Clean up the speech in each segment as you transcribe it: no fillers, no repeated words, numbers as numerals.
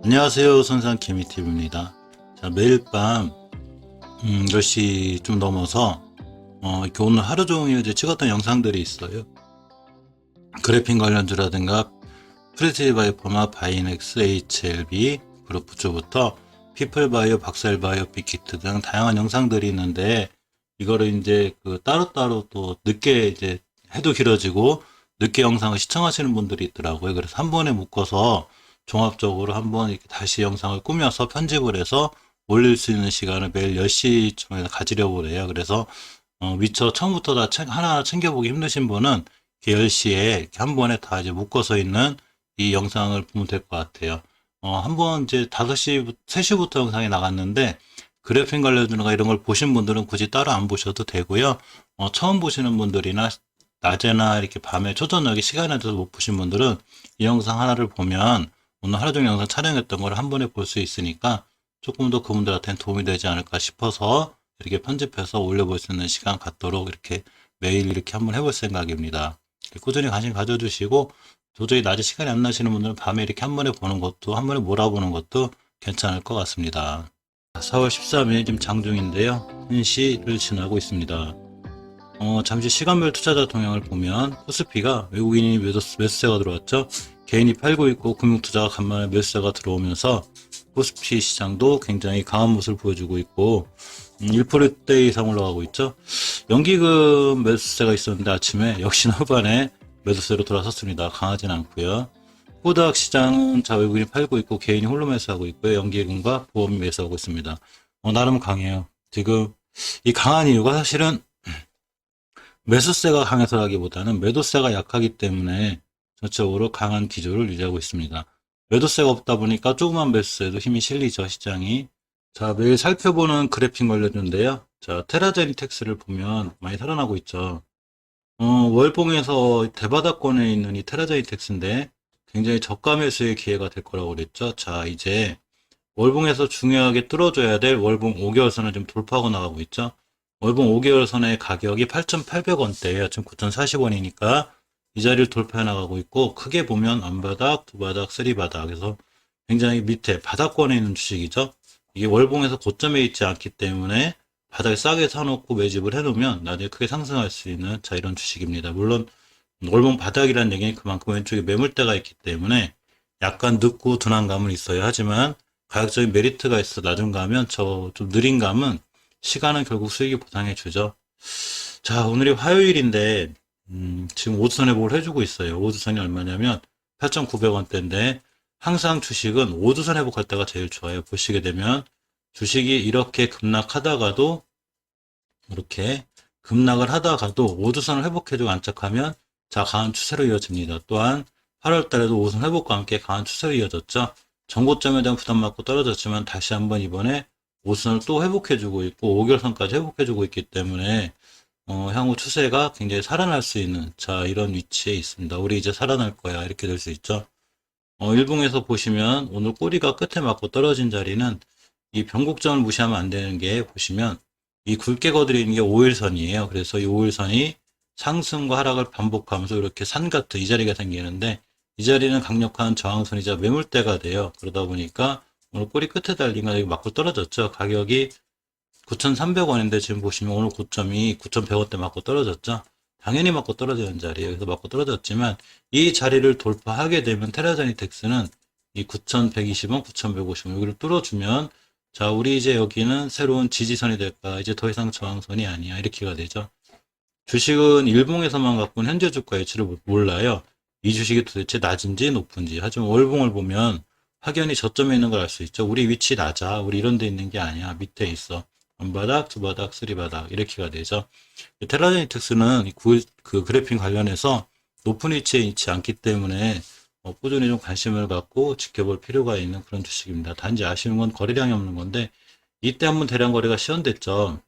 안녕하세요. 선상 개미TV입니다. 자, 매일 밤 10시 좀 넘어서 이렇게 오늘 하루 종일 이제 찍었던 영상들이 있어요. 그래핀 관련주라든가 프리티바이오파마, 바이넥스, HLB, 그룹 부초부터 피플바이오, 박살바이오, 빅히트 등 다양한 영상들이 있는데, 이거를 이제 따로따로 또 늦게 이제 해도 길어지고 늦게 영상을 시청하시는 분들이 있더라고요. 그래서 한 번에 묶어서 종합적으로 한번 이렇게 다시 영상을 꾸며서 편집을 해서 올릴 수 있는 시간을 매일 10시쯤에 가지려고 해요. 그래서 미처 처음부터 다 하나하나 챙겨보기 힘드신 분은 10시에 이렇게 한 번에 다 이제 묶어서 있는 이 영상을 보면 될 것 같아요. 한번 이제 5시, 3시부터 영상이 나갔는데, 그래핀 관련주가 이런 걸 보신 분들은 굳이 따로 안 보셔도 되고요. 처음 보시는 분들이나 낮에나 이렇게 밤에 초저녁에 시간이 돼서 못 보신 분들은 이 영상 하나를 보면 오늘 하루 종일 영상 촬영했던 걸 한 번에 볼 수 있으니까 조금 더 그분들한테는 도움이 되지 않을까 싶어서 이렇게 편집해서 올려볼 수 있는 시간 갖도록 이렇게 매일 이렇게 한번 해볼 생각입니다. 꾸준히 관심 가져주시고, 도저히 낮에 시간이 안 나시는 분들은 밤에 이렇게 한 번에 보는 것도, 한 번에 몰아보는 것도 괜찮을 것 같습니다. 4월 13일 지금 장중인데요. 1시를 지나고 있습니다. 잠시 시간별 투자자 동향을 보면 코스피가 외국인이 매수세가 들어왔죠. 개인이 팔고 있고 금융투자가 간만에 매수세가 들어오면서 코스피 시장도 굉장히 강한 모습을 보여주고 있고 1%대 이상 올라가고 있죠. 연기금 매수세가 있었는데 아침에 역시나 후반에 매수세로 돌아섰습니다. 강하진 않고요. 코닥 시장은 외국인이 팔고 있고 개인이 홀로 매수하고 있고요. 연기금과 보험이 매수하고 있습니다. 나름 강해요. 지금 이 강한 이유가 사실은 매수세가 강해서라기보다는 매도세가 약하기 때문에 전체적으로 강한 기조를 유지하고 있습니다. 매도세가 없다 보니까 조그만 매수세도 힘이 실리죠, 시장이. 자, 매일 살펴보는 그래픽 관련주인데요. 자, 테라제니텍스를 보면 많이 살아나고 있죠. 월봉에서 대바닥권에 있는 이 테라제니텍스인데 굉장히 저가 매수의 기회가 될 거라고 그랬죠. 자, 이제 월봉에서 중요하게 뚫어줘야 될 월봉 5개월선을 좀 돌파하고 나가고 있죠. 월봉 5개월선의 가격이 8,800원대예요. 지금 9,040원이니까 이 자리를 돌파해 나가고 있고, 크게 보면 앞바닥, 두 바닥, 쓰리 바닥. 그래서 굉장히 밑에 바닥권에 있는 주식이죠. 이게 월봉에서 고점에 있지 않기 때문에 바닥에 싸게 사놓고 매집을 해놓으면 나중에 크게 상승할 수 있는 자 이런 주식입니다. 물론 월봉 바닥이라는 얘기는 그만큼 왼쪽에 매물대가 있기 때문에 약간 늦고 둔한 감은 있어요. 하지만 가격적인 메리트가 있어 낮은 감은 좀 느린 감은 시간은 결국 수익이 보상해 주죠. 자, 오늘이 화요일인데 지금 오주선에 뭘 해주고 있어요. 오주선이 얼마냐면 8,900원대인데 항상 주식은 오주선 회복할 때가 제일 좋아요. 보시게 되면 주식이 이렇게 급락하다가도 이렇게 급락을 하다가도 오주선을 회복해주고 안착하면 자 강한 추세로 이어집니다. 또한 8월 달에도 오주선 회복과 함께 강한 추세로 이어졌죠. 전고점에 대한 부담 받고 떨어졌지만 다시 한번 이번에 오주선을 또 회복해주고 있고 5개월선까지 회복해주고 있기 때문에 향후 추세가 굉장히 살아날 수 있는 자 이런 위치에 있습니다. 우리 이제 살아날 거야 이렇게 될 수 있죠. 일봉에서 보시면 오늘 꼬리가 끝에 맞고 떨어진 자리는 이 변곡점을 무시하면 안 되는 게 보시면 이 굵게 거드리는 게 5일선이에요. 그래서 이 5일선이 상승과 하락을 반복하면서 이렇게 산 같은 이 자리가 생기는데 이 자리는 강력한 저항선이자 매물대가 돼요. 그러다 보니까 오늘 꼬리 끝에 달린 거 여기 맞고 떨어졌죠. 가격이 9,300원인데 지금 보시면 오늘 고점이 9,100원대 맞고 떨어졌죠. 당연히 맞고 떨어지는 자리예요. 그래서 맞고 떨어졌지만 이 자리를 돌파하게 되면 테라제니텍스는 이 9,120원, 9,150원 여기를 뚫어주면 자 우리 이제 여기는 새로운 지지선이 될까 이제 더 이상 저항선이 아니야 이렇게가 되죠. 주식은 일봉에서만 갖고 있는 현재 주가 위치를 몰라요. 이 주식이 도대체 낮은지 높은지. 하지만 월봉을 보면 확연히 저점에 있는 걸 알 수 있죠. 우리 위치 낮아. 우리 이런 데 있는 게 아니야. 밑에 있어. 한 바닥, 두 바닥, 쓰리 바닥 이렇게가 되죠. 테라제니텍스는 그 그래픽 관련해서 높은 위치에 있지 않기 때문에 꾸준히 좀 관심을 갖고 지켜볼 필요가 있는 그런 주식입니다. 단지 아쉬운 건 거래량이 없는 건데 이때 한번 대량 거래가 시연됐죠.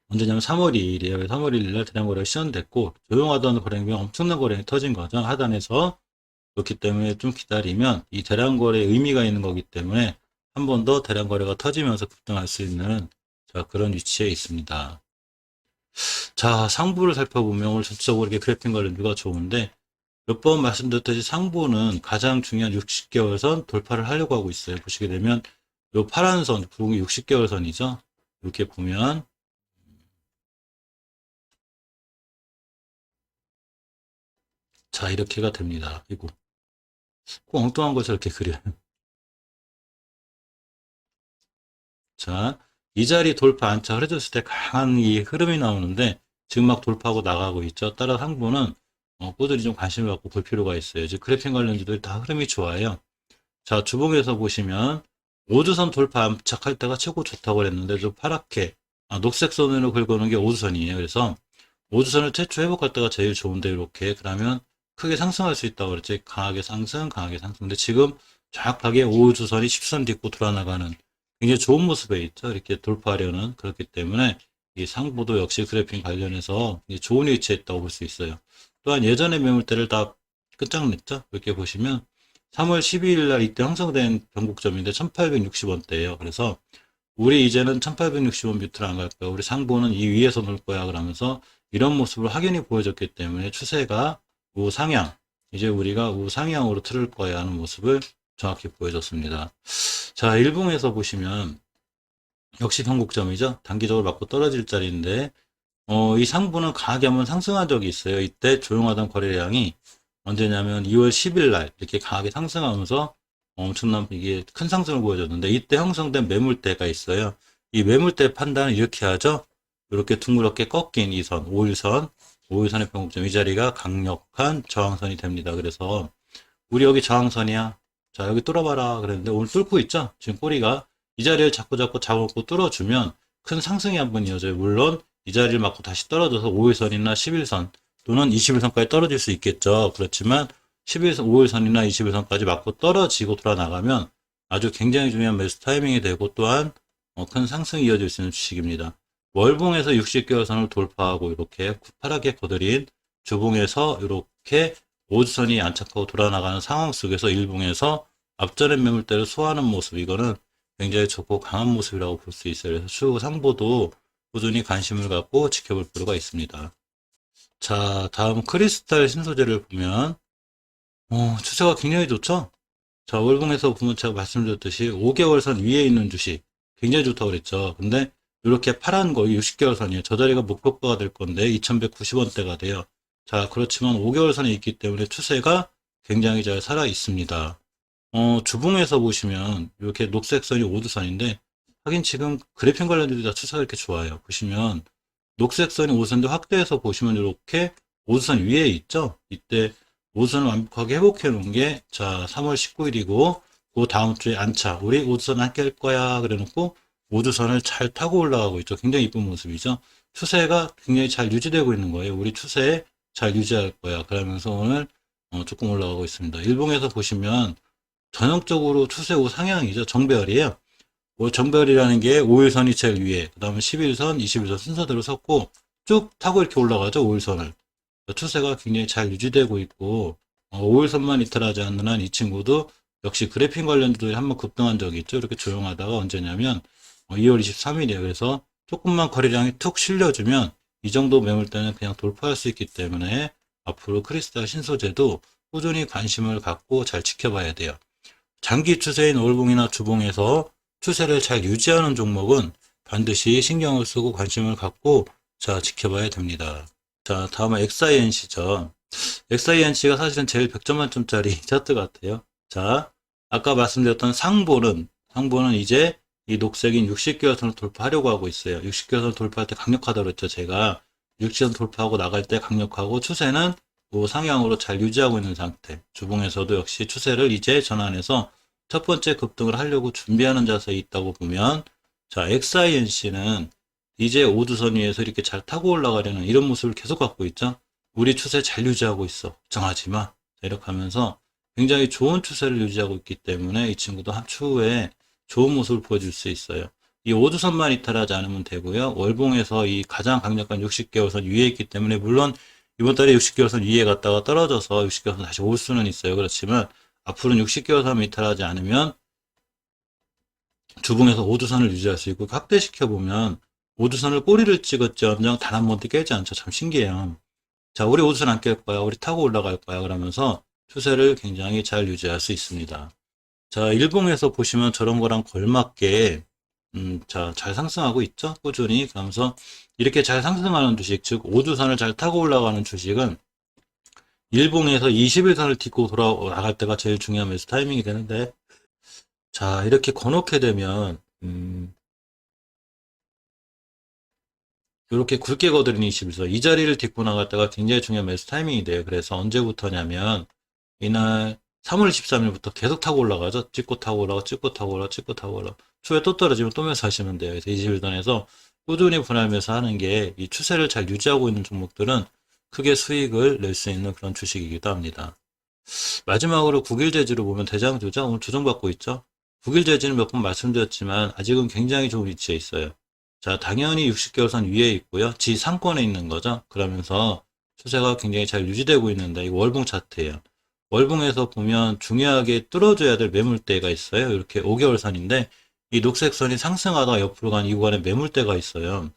언제냐면 3월 2일이에요. 3월 1일 날 대량 거래가 시연됐고 조용하던 거래량이 엄청난 거래량이 터진 거죠. 하단에서. 그렇기 때문에 좀 기다리면 이 대량 거래에 의미가 있는 거기 때문에 한 번 더 대량 거래가 터지면서 급등할 수 있는 자 그런 위치에 있습니다. 자, 상부를 살펴보면 오늘 전체적으로 이렇게 그래픽 관련주가 좋은데 몇 번 말씀드렸듯이 상부는 가장 중요한 60개월 선 돌파를 하려고 하고 있어요. 보시게 되면 요 파란 선, 굵은 60개월 선이죠. 이렇게 보면 자, 이렇게가 됩니다. 이거 꼭 엉뚱한 걸 저렇게 그려요. 자, 이 자리 돌파 안착을 해줬을 때 강한 이 흐름이 나오는데 지금 막 돌파하고 나가고 있죠. 따라 상부는 꾸준히 좀 관심을 갖고 볼 필요가 있어요. 이제 그래픽 관련주들이 다 흐름이 좋아요. 자, 주봉에서 보시면 5주선 돌파 안착할 때가 최고 좋다고 그랬는데 좀 파랗게 녹색 선으로 긁어놓은 게 5주선이에요. 그래서 5주선을 최초 회복할 때가 제일 좋은데 이렇게 그러면 크게 상승할 수 있다고 그랬지. 강하게 상승, 강하게 상승. 근데 지금 정확하게 5주선이 10선 딛고 돌아나가는 굉장히 좋은 모습에 있죠. 이렇게 돌파하려는 그렇기 때문에 이 상부도 역시 그래픽 관련해서 좋은 위치에 있다고 볼 수 있어요. 또한 예전의 매물대를 다 끝장냈죠. 이렇게 보시면 3월 12일 날 이때 형성된 변곡점인데 1860원대예요. 그래서 우리 이제는 1860원 밑으로 안 갈 거야. 우리 상보는 이 위에서 놀 거야. 그러면서 이런 모습을 확연히 보여줬기 때문에 추세가 우상향, 이제 우리가 우상향으로 틀을 거야 하는 모습을 정확히 보여줬습니다. 자, 일봉에서 보시면 역시 변곡점이죠. 단기적으로 맞고 떨어질 자리인데 이 상부는 강하게 한번 상승한 적이 있어요. 이때 조용하던 거래량이 언제냐면 2월 10일 날 이렇게 강하게 상승하면서 엄청난 이게 큰 상승을 보여줬는데 이때 형성된 매물대가 있어요. 이 매물대 판단을 이렇게 하죠. 이렇게 둥그렇게 꺾인 이 선, 5일선, 5일선의 변곡점 이 자리가 강력한 저항선이 됩니다. 그래서 우리 여기 저항선이야. 자, 여기 뚫어봐라. 그랬는데 오늘 뚫고 있죠? 지금 꼬리가 이 자리를 자꾸 잡고 뚫어주면 큰 상승이 한번 이어져요. 물론 이 자리를 맞고 다시 떨어져서 5일선이나 11선 또는 21선까지 떨어질 수 있겠죠. 그렇지만 11선, 5일선이나 21선까지 맞고 떨어지고 돌아나가면 아주 굉장히 중요한 매수 타이밍이 되고 또한 큰 상승이 이어질 수 있는 주식입니다. 월봉에서 60개월 선을 돌파하고 이렇게 파랗게 거드린 주봉에서 이렇게 5주선이 안착하고 돌아나가는 상황 속에서 일봉에서 앞전의 매물대를 소화하는 모습, 이거는 굉장히 좋고 강한 모습이라고 볼 수 있어요. 그래서 추후 상보도 꾸준히 관심을 갖고 지켜볼 필요가 있습니다. 자, 다음 크리스탈 신소재를 보면 추세가 굉장히 좋죠? 자, 월봉에서 보면 제가 말씀드렸듯이 5개월선 위에 있는 주식 굉장히 좋다고 그랬죠. 근데 이렇게 파란 거 60개월선이에요. 저 자리가 목표가가 될 건데 2190원대가 돼요. 자, 그렇지만 5개월선에 있기 때문에 추세가 굉장히 잘 살아 있습니다. 주봉에서 보시면 이렇게 녹색 선이 5주선인데 하긴 지금 그래픽 관련주들이 다 추세가 이렇게 좋아요. 보시면 녹색 선이 5주선인데 확대해서 보시면 이렇게 5주선 위에 있죠. 이때 5주선을 완벽하게 회복해 놓은 게 자 3월 19일이고 그 다음 주에 안차 우리 5주선 함께 할 거야 그래 놓고 5주선을 잘 타고 올라가고 있죠. 굉장히 이쁜 모습이죠. 추세가 굉장히 잘 유지되고 있는 거예요. 우리 추세 잘 유지할 거야. 그러면서 오늘 조금 올라가고 있습니다. 일봉에서 보시면 전형적으로 추세 우상향이죠. 정배열이에요. 정배열이라는 게 5일선이 제일 위에, 그 다음에 11선, 21선 순서대로 섰고 쭉 타고 이렇게 올라가죠. 5일선을. 추세가 굉장히 잘 유지되고 있고 5일선만 이탈하지 않는 한 이 친구도 역시 그래픽 관련주들이 한번 급등한 적이 있죠. 이렇게 조용하다가 언제냐면 2월 23일이에요. 그래서 조금만 거래량이 툭 실려주면 이 정도 매물대는 그냥 돌파할 수 있기 때문에 앞으로 크리스탈 신소재도 꾸준히 관심을 갖고 잘 지켜봐야 돼요. 장기 추세인 월봉이나 주봉에서 추세를 잘 유지하는 종목은 반드시 신경을 쓰고 관심을 갖고 자 지켜봐야 됩니다. 자, 다음은 XINC죠. XINC가 사실은 제일 100점 만점짜리 차트 같아요. 자, 아까 말씀드렸던 상보는 이제 이 녹색인 60개월선을 돌파하려고 하고 있어요. 60개월선 돌파할 때 강력하다고 그랬죠. 제가 60개월선 돌파하고 나갈 때 강력하고 추세는 상향으로 잘 유지하고 있는 상태. 주봉에서도 역시 추세를 이제 전환해서 첫 번째 급등을 하려고 준비하는 자세에 있다고 보면 자, XINC는 이제 5주선 위에서 이렇게 잘 타고 올라가려는 이런 모습을 계속 갖고 있죠. 우리 추세 잘 유지하고 있어. 걱정하지 마. 이렇게 하면서 굉장히 좋은 추세를 유지하고 있기 때문에 이 친구도 추후에 좋은 모습을 보여줄 수 있어요. 이 5주선만 이탈하지 않으면 되고요. 월봉에서 이 가장 강력한 60개월선 위에 있기 때문에 물론 이번 달에 60개월선 위에 갔다가 떨어져서 60개월선 다시 올 수는 있어요. 그렇지만 앞으로는 60개월선 이탈하지 않으면 주봉에서 5주선을 유지할 수 있고 확대시켜 보면 우주선을 꼬리를 찍었지언정 단 한 번도 깨지 않죠. 참 신기해요. 자, 우리 우주선 안 깰 거야. 우리 타고 올라갈 거야. 그러면서 추세를 굉장히 잘 유지할 수 있습니다. 자, 일봉에서 보시면 저런 거랑 걸맞게 자, 잘 상승하고 있죠? 꾸준히. 그러면서 이렇게 잘 상승하는 주식, 즉 우주선을 잘 타고 올라가는 주식은 일봉에서 21선을 딛고 돌아나갈 때가 제일 중요한 매수 타이밍이 되는데, 자, 이렇게 거놓게 되면 이렇게 굵게 거드린 21선, 이 자리를 딛고 나갈 때가 굉장히 중요한 매수 타이밍이 돼요. 그래서 언제부터냐면 이날 3월 13일부터 계속 타고 올라가죠. 찍고 타고 올라가, 찍고 타고 올라가, 찍고 타고 올라가. 추에 또 떨어지면 또 매수하시면 돼요. 그래서 21선에서 꾸준히 분할 매수하는 게 이 추세를 잘 유지하고 있는 종목들은 크게 수익을 낼 수 있는 그런 주식이기도 합니다. 마지막으로 국일재지로 보면 대장주죠. 오늘 조정받고 있죠. 국일재지는 몇 번 말씀드렸지만 아직은 굉장히 좋은 위치에 있어요. 자, 당연히 60개월선 위에 있고요. 지상권에 있는 거죠. 그러면서 추세가 굉장히 잘 유지되고 있는데 이거 월봉 차트예요. 월봉에서 보면 중요하게 뚫어줘야 될 매물대가 있어요. 이렇게 5개월선인데 이 녹색 선이 상승하다가 옆으로 간 이 구간에 매물대가 있어요.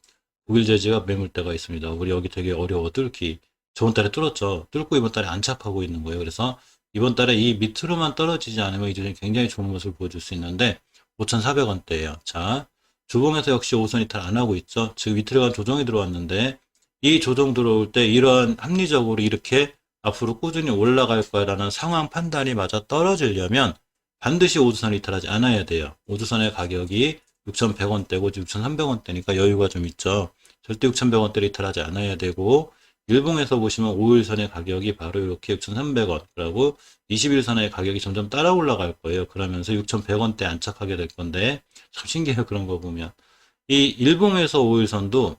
국일재지가 매물대가 있습니다. 우리 여기 되게 어려워 뚫기. 저번 달에 뚫었죠. 뚫고 이번 달에 안착하고 있는 거예요. 그래서 이번 달에 이 밑으로만 떨어지지 않으면 이제 굉장히 좋은 모습을 보여줄 수 있는데 5,400원대예요. 자, 주봉에서 역시 5선 이탈 안 하고 있죠. 즉 밑으로 간 조정이 들어왔는데 이 조정 들어올 때 이런 합리적으로 이렇게 앞으로 꾸준히 올라갈 거라는 상황 판단이 맞아 떨어지려면 반드시 5주선 이탈하지 않아야 돼요. 5주선의 가격이 6,100원대고 6,300원대니까 여유가 좀 있죠. 절대 6,100원대를 이탈하지 않아야 되고 일봉에서 보시면 5일선의 가격이 바로 이렇게 6,300원, 그리고 21선의 가격이 점점 따라 올라갈 거예요. 그러면서 6,100원대 안착하게 될 건데, 참 신기해요. 그런 거 보면. 이 일봉에서 5일선도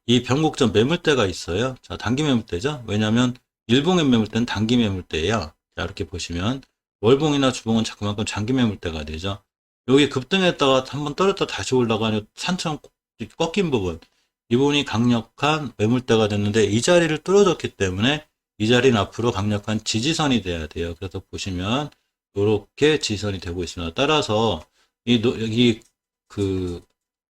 이 변곡점 매물대가 있어요. 자, 단기 매물대죠. 왜냐하면 일봉의 매물대는 단기 매물대예요. 자, 이렇게 보시면 월봉이나 주봉은 자꾸만큼 장기 매물대가 되죠. 여기 급등했다가 한번 떨었다 다시 올라가는 산처럼 꺾인 부분, 이 부분이 강력한 매물대가 됐는데 이 자리를 뚫어줬기 때문에 이 자리는 앞으로 강력한 지지선이 돼야 돼요. 그래서 보시면 이렇게 지지선이 되고 있습니다. 따라서 여기 그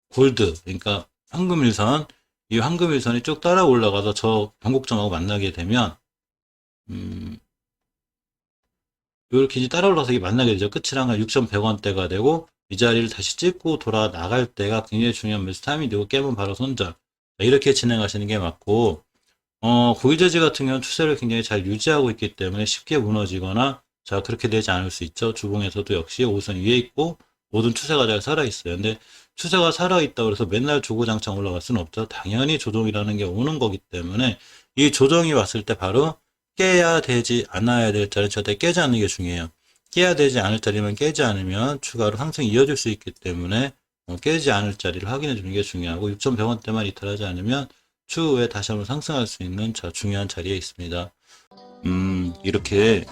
골드, 그러니까 황금일선, 이 황금일선이 쭉 따라 올라가서 저 변곡점하고 만나게 되면 이렇게 이제 따라 올라가서 만나게 되죠. 끝이랑 6,100원대가 되고 이 자리를 다시 찍고 돌아 나갈 때가 굉장히 중요한 매수 타이밍이 되고 깨면 바로 손절. 이렇게 진행하시는 게 맞고, 고기저지 같은 경우는 추세를 굉장히 잘 유지하고 있기 때문에 쉽게 무너지거나, 자, 그렇게 되지 않을 수 있죠. 주봉에서도 역시 5선 위에 있고, 모든 추세가 잘 살아있어요. 근데 추세가 살아있다고 해서 맨날 주고장창 올라갈 수는 없죠. 당연히 조정이라는 게 오는 거기 때문에, 이 조정이 왔을 때 바로 깨야 되지 않아야 될 자리는 절대 깨지 않는 게 중요해요. 깨야 되지 않을 자리면 깨지 않으면 추가로 상승이 이어질 수 있기 때문에 깨지 않을 자리를 확인해 주는 게 중요하고 6,100원대만 이탈하지 않으면 추후에 다시 한번 상승할 수 있는 중요한 자리에 있습니다. 이렇게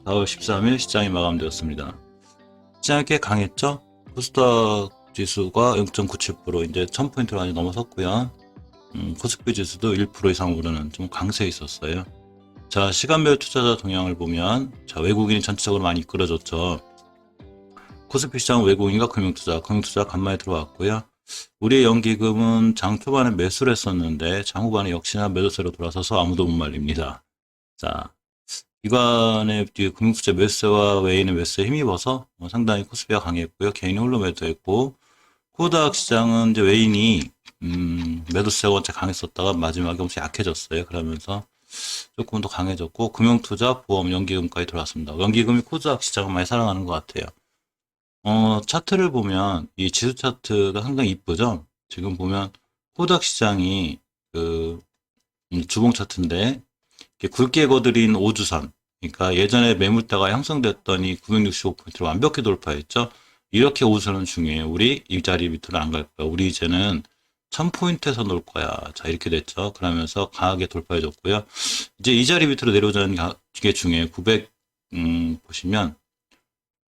4월 13일 시장이 마감되었습니다. 시장이 꽤 강했죠? 코스닥 지수가 0.97% 이제 1000포인트를 많이 넘어섰고요. 코스피 지수도 1% 이상 오르는 좀 강세에 있었어요. 자, 시간별 투자자 동향을 보면, 자, 외국인이 전체적으로 많이 이끌어줬죠. 코스피 시장은 외국인과 금융투자 간만에 들어왔고요. 우리의 연기금은 장 초반에 매수를 했었는데, 장 후반에 역시나 매도세로 돌아서서 아무도 못 말립니다. 자, 기관의 금융투자 매수세와 외인의 매수에 힘입어서 상당히 코스피가 강했고요. 개인이 홀로 매도했고, 코스닥 시장은 이제 외인이, 매도세가 원체 강했었다가 마지막에 엄청 약해졌어요. 그러면서 조금 더 강해졌고 금융투자, 보험, 연기금까지 들어왔습니다. 연기금이 코스닥 시장을 많이 사랑하는 것 같아요. 차트를 보면 이 지수 차트가 상당히 이쁘죠. 지금 보면 코스닥 시장이 그 주봉 차트인데 굵게 거드린 5주선, 그러니까 예전에 매물대가 형성됐더니 965포인트를 완벽히 돌파했죠. 이렇게 5주선은 중요해요. 우리 이 자리 밑으로 안 갈 거야. 우리 이제는 1000포인트에서 놀 거야. 자, 이렇게 됐죠. 그러면서 강하게 돌파해줬고요. 이제 이 자리 밑으로 내려오자는 게 중요해요. 보시면,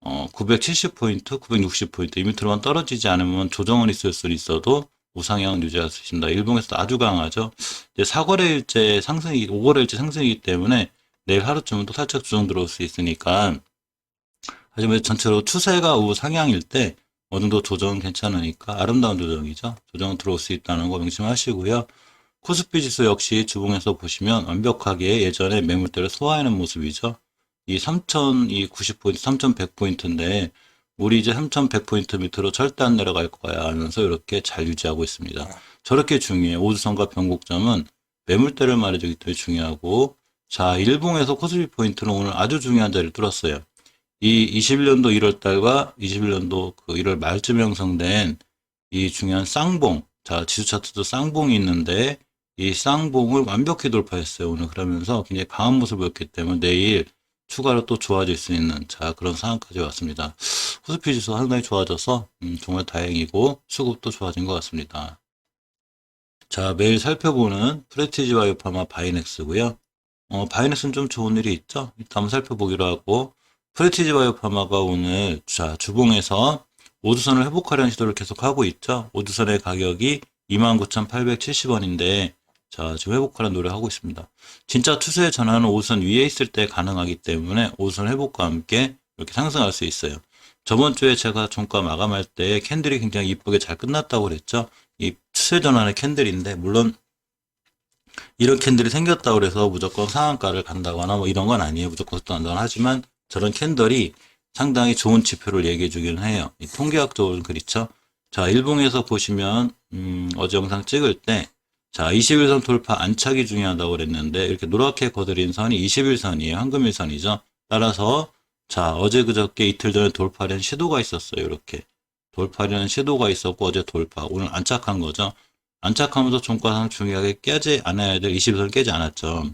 970포인트, 960포인트, 이 밑으로만 떨어지지 않으면 조정은 있을 수 있어도 우상향은 유지할 수 있습니다. 일봉에서도 아주 강하죠. 이제 4거래일째 상승이, 5거래일째 상승이기 때문에 내일 하루쯤은 또 살짝 조정 들어올 수 있으니까, 하지만 전체로 추세가 우상향일 때, 어느 정도 조정은 괜찮으니까 아름다운 조정이죠. 조정 들어올 수 있다는 거 명심하시고요. 코스피 지수 역시 주봉에서 보시면 완벽하게 예전에 매물대를 소화하는 모습이죠. 이 3,090포인트, 3,100포인트인데 우리 이제 3,100포인트 밑으로 절대 안 내려갈 거야 하면서 이렇게 잘 유지하고 있습니다. 저렇게 중요해요. 오주선과 변곡점은 매물대를 말해주기 때문에 중요하고, 자, 일봉에서 코스피 포인트는 오늘 아주 중요한 자리를 뚫었어요. 이 21년도 1월달과 21년도 그 1월 말쯤 형성된 이 중요한 쌍봉, 자, 지수 차트도 쌍봉이 있는데 이 쌍봉을 완벽히 돌파했어요. 오늘 그러면서 굉장히 강한 모습을 보였기 때문에 내일 추가로 또 좋아질 수 있는, 자, 그런 상황까지 왔습니다. 코스피 지수 상당히 좋아져서 정말 다행이고 수급도 좋아진 것 같습니다. 자, 매일 살펴보는 프레티지 바이오파마 바이넥스고요. 바이넥스는 좀 좋은 일이 있죠. 이따 한번 살펴보기로 하고, 프레티지 바이오파마가 오늘 자 주봉에서 5주선을 회복하려는 시도를 계속하고 있죠. 5주선의 가격이 29,870원인데 자 지금 회복하려는 노력하고 있습니다. 진짜 추세의 전환은 5주선 위에 있을 때 가능하기 때문에 5주선 회복과 함께 이렇게 상승할 수 있어요. 저번 주에 제가 종가 마감할 때 캔들이 굉장히 이쁘게 잘 끝났다고 그랬죠. 이 추세 전환의 캔들인데 물론 이런 캔들이 생겼다고 그래서 무조건 상한가를 간다거나 뭐 이런 건 아니에요. 무조건 간다거나 하지만 저런 캔들이 상당히 좋은 지표를 얘기해 주기는 해요. 이 통계학적으로 그렇죠. 자, 일봉에서 보시면 어제 영상 찍을 때 자, 21선 돌파 안착이 중요하다고 그랬는데 이렇게 노랗게 거드린 선이 21선이에요. 황금일선이죠. 따라서 자, 어제 그저께 이틀 전에 돌파하려는 시도가 있었어요. 이렇게 돌파하려는 시도가 있었고 어제 돌파, 오늘 안착한 거죠. 안착하면서 종가상 중요하게 깨지 않아야 될 21선 깨지 않았죠.